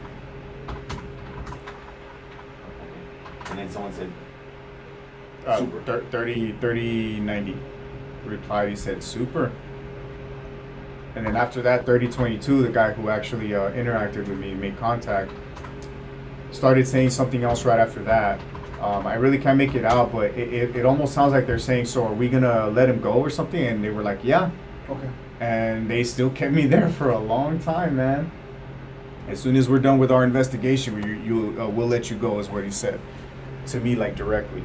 And then someone said, "Super." 3090 replied. He said, "Super." And then after that, 3022, the guy who actually interacted with me, made contact, started saying something else right after that. I really can't make it out, but it almost sounds like they're saying, "So are we gonna let him go or something?" And they were like, "Yeah." Okay. And they still kept me there for a long time, man. As soon as we're done with our investigation, we'll let you go, is what he said to me, like directly.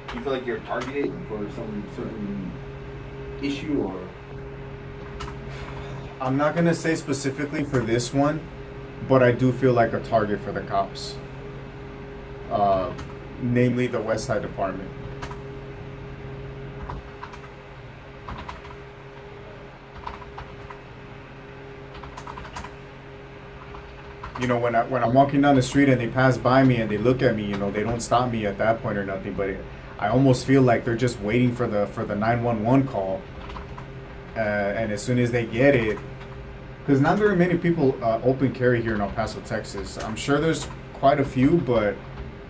Do you feel like you're targeted for some certain issue, or? I'm not gonna say specifically for this one, but I do feel like a target for the cops. Namely the West Side Department. You know, when I'm walking down the street and they pass by me and they look at me, you know, they don't stop me at that point or nothing, but I almost feel like they're just waiting for the 911 call. And as soon as they get it, because not very many people open carry here in El Paso, Texas. I'm sure there's quite a few, but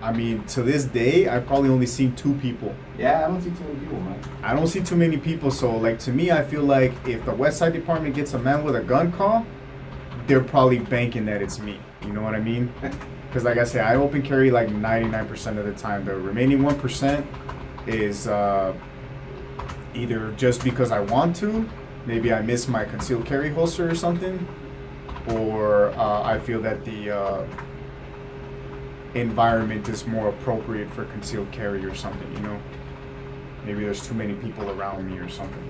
I mean, to this day, I've probably only seen 2 people. Yeah, I don't see too many people, man. I don't see too many people, so like to me, I feel like if the West Side Department gets a man with a gun call, they're probably banking that it's me. You know what I mean? Because like I say, I open carry like 99% of the time. The remaining 1% is either just because I want to, maybe I miss my concealed carry holster or something, or I feel that the environment is more appropriate for concealed carry or something, you know? Maybe there's too many people around me or something.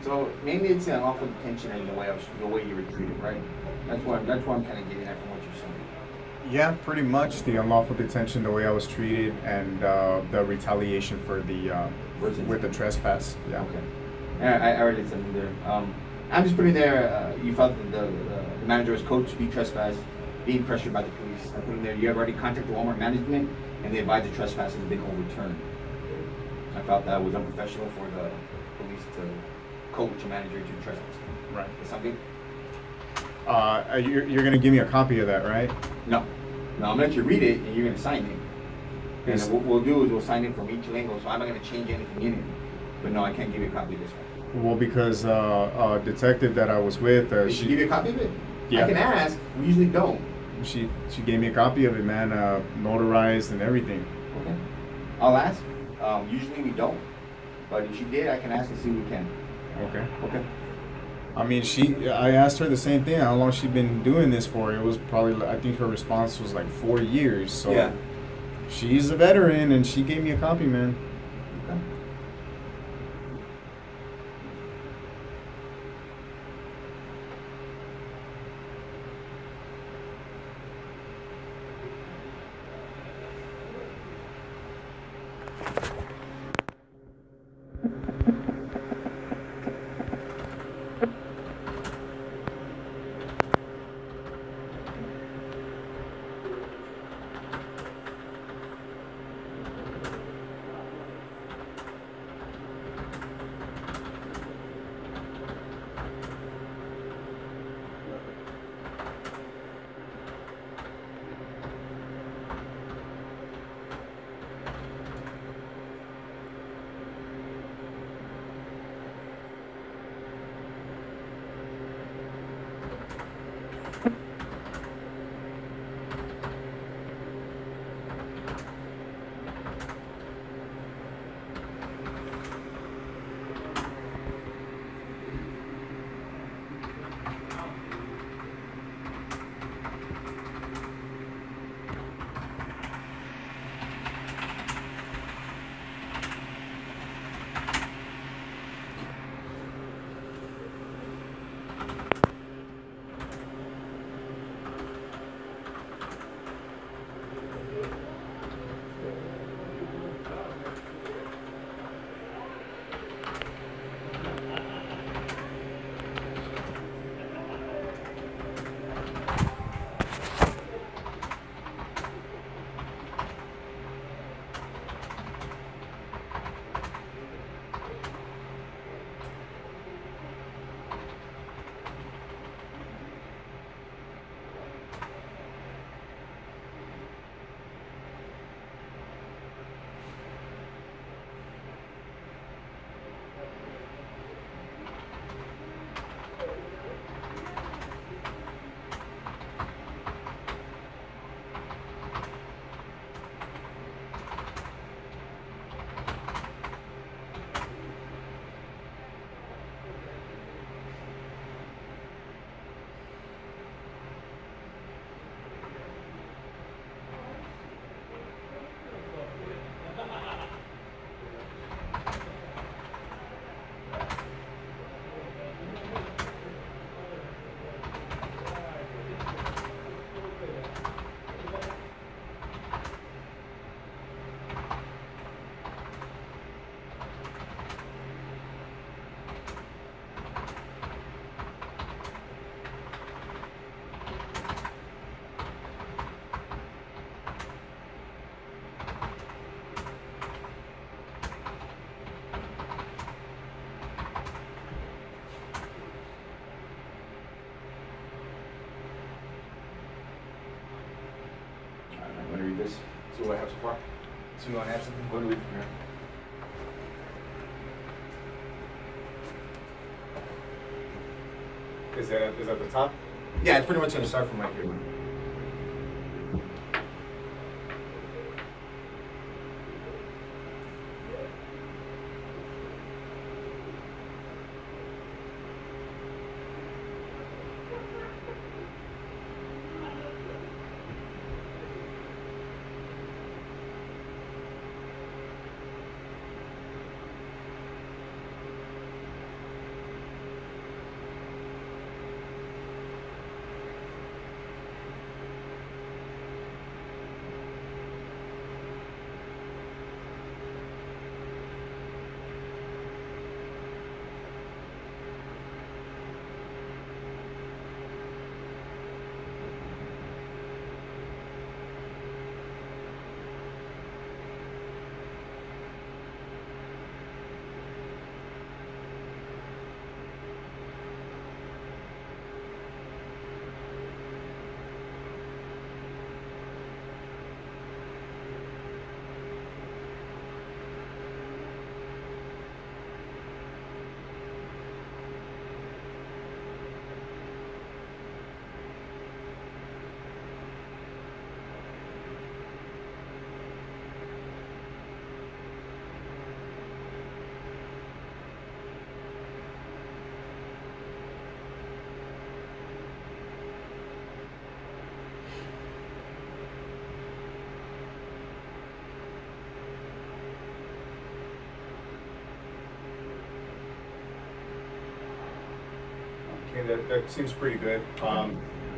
So mainly it's an unlawful detention and the way you were treated, right? That's what I'm kind of getting at from what you're saying. Yeah, pretty much the unlawful detention, the way I was treated, and the retaliation for the with the trespass. Yeah. Okay. I already said something there. I'm just putting there. You felt that the manager was coached, being trespassed, being pressured by the police. I put in there. You have already contacted Walmart management, and they advised the trespass has been overturned. I felt that was unprofessional for the police to coach a manager to trespass. Right. Is something? You're gonna give me a copy of that, right? No. No, I'm gonna let you read it, and you're gonna sign it. And then what we'll do is we'll sign it from each lingo, so I'm not gonna change anything in it. But no, I can't give you a copy of this one. Well, because a detective that I was with, Did she give you a copy of it? Yeah. I can ask. We usually don't. she gave me a copy of it, man, notarized and everything. Okay. I'll ask. Usually we don't. But if she did, I can ask and see if we can. Okay. Okay. I mean, I asked her the same thing, how long she'd been doing this for. It was probably, I think her response was like 4 years. So Yeah. she's a veteran, and she gave me a copy, man. Okay. I'm gonna read this. See what I have so far. See if you want to add something. Go to read from here. Is that the top? Yeah, it's pretty much gonna start from right here. Okay, that seems pretty good.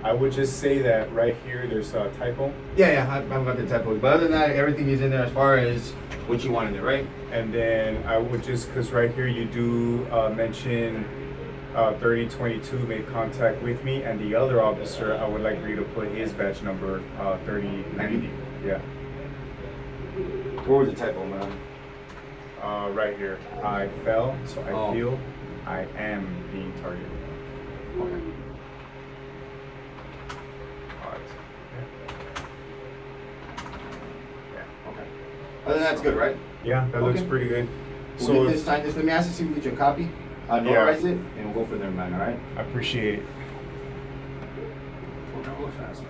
I would just say that right here there's a typo. Yeah, I've got the typos. But other than that, everything is in there as far as what you want in there, right? And then I would just, because right here you do mention 3022 made contact with me, and the other officer, I would like for you to put his badge number 3090. Yeah. Where was the typo, man? Right here. I fell, so I Oh. feel I am being targeted. Okay. Yeah. Okay. Other than that's good, right? Yeah, that looks Okay. pretty good. We'll So get this signed. Let me ask you so we can get you a copy. Notarize it, and we'll go from there, man. All right? I appreciate it. We're gonna go fast.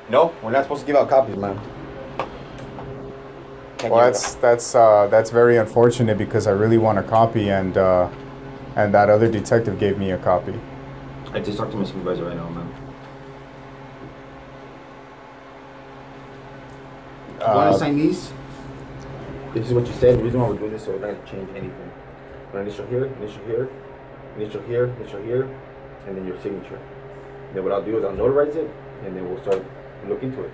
No, we're not supposed to give out copies, man. Well, that's very unfortunate because I really want a copy, and that other detective gave me a copy. I just talked to my supervisor right now, man. You want to sign these? This is what you said. The reason why we're doing this, so it doesn't change anything. An initial here, initial here, initial here, initial here, and then your signature. And then what I'll do is I'll notarize it, and then we'll start look into it.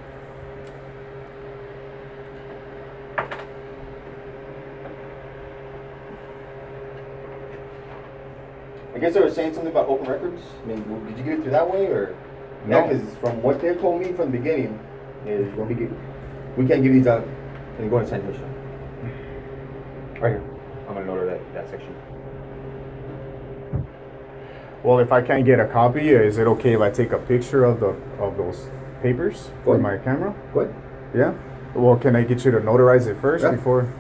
I guess they were saying something about open records. I mean, did you get it through that way, or no? Yeah, because from what they told me from the beginning is when we can't give these out and go into citation. Right here, I'm gonna notarize that section. Well, if I can't get a copy, is it okay if I take a picture of those papers with my camera? What? Yeah. Well, can I get you to notarize it first before?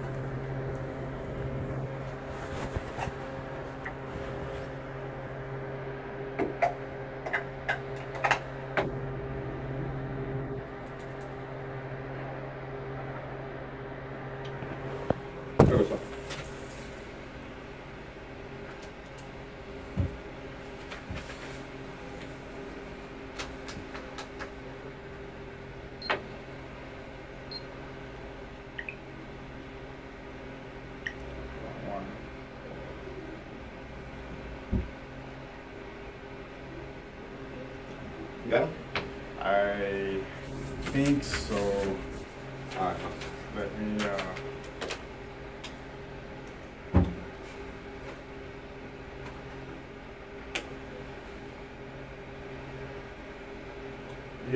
You got him? I think so. Alright. Let me.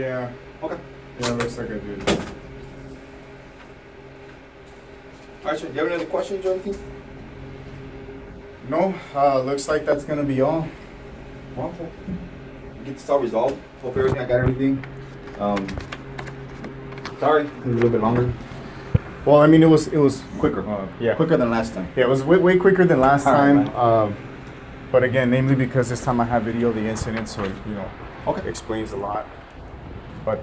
Yeah. Okay. Yeah, looks like I did. All right, sir. Do you have any other questions or anything? No, looks like that's gonna be all. Wonderful. Get this all resolved. Hope everything, I got everything. Sorry, it was a little bit longer. Well, I mean, it was Quicker. yeah, Quicker than last time. yeah, it was way quicker than last All right, time. But again, namely because this time I have video of the incident, so you know, Okay. explains a lot. But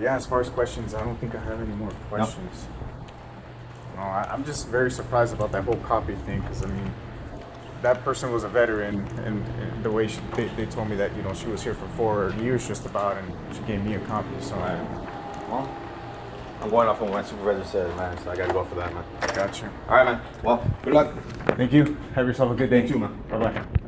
yeah, as far as questions, I don't think I have any more questions. No, I'm just very surprised about that whole copy thing, because I mean, that person was a veteran, and the way they told me that, you know, she was here for 4 years just about, and she gave me a copy. So Well, I'm going off on what my supervisor said, man, so I gotta go for that, man. I got you. All right, man. Well, good luck. Thank you. Have yourself a good day. You too, man. Bye bye.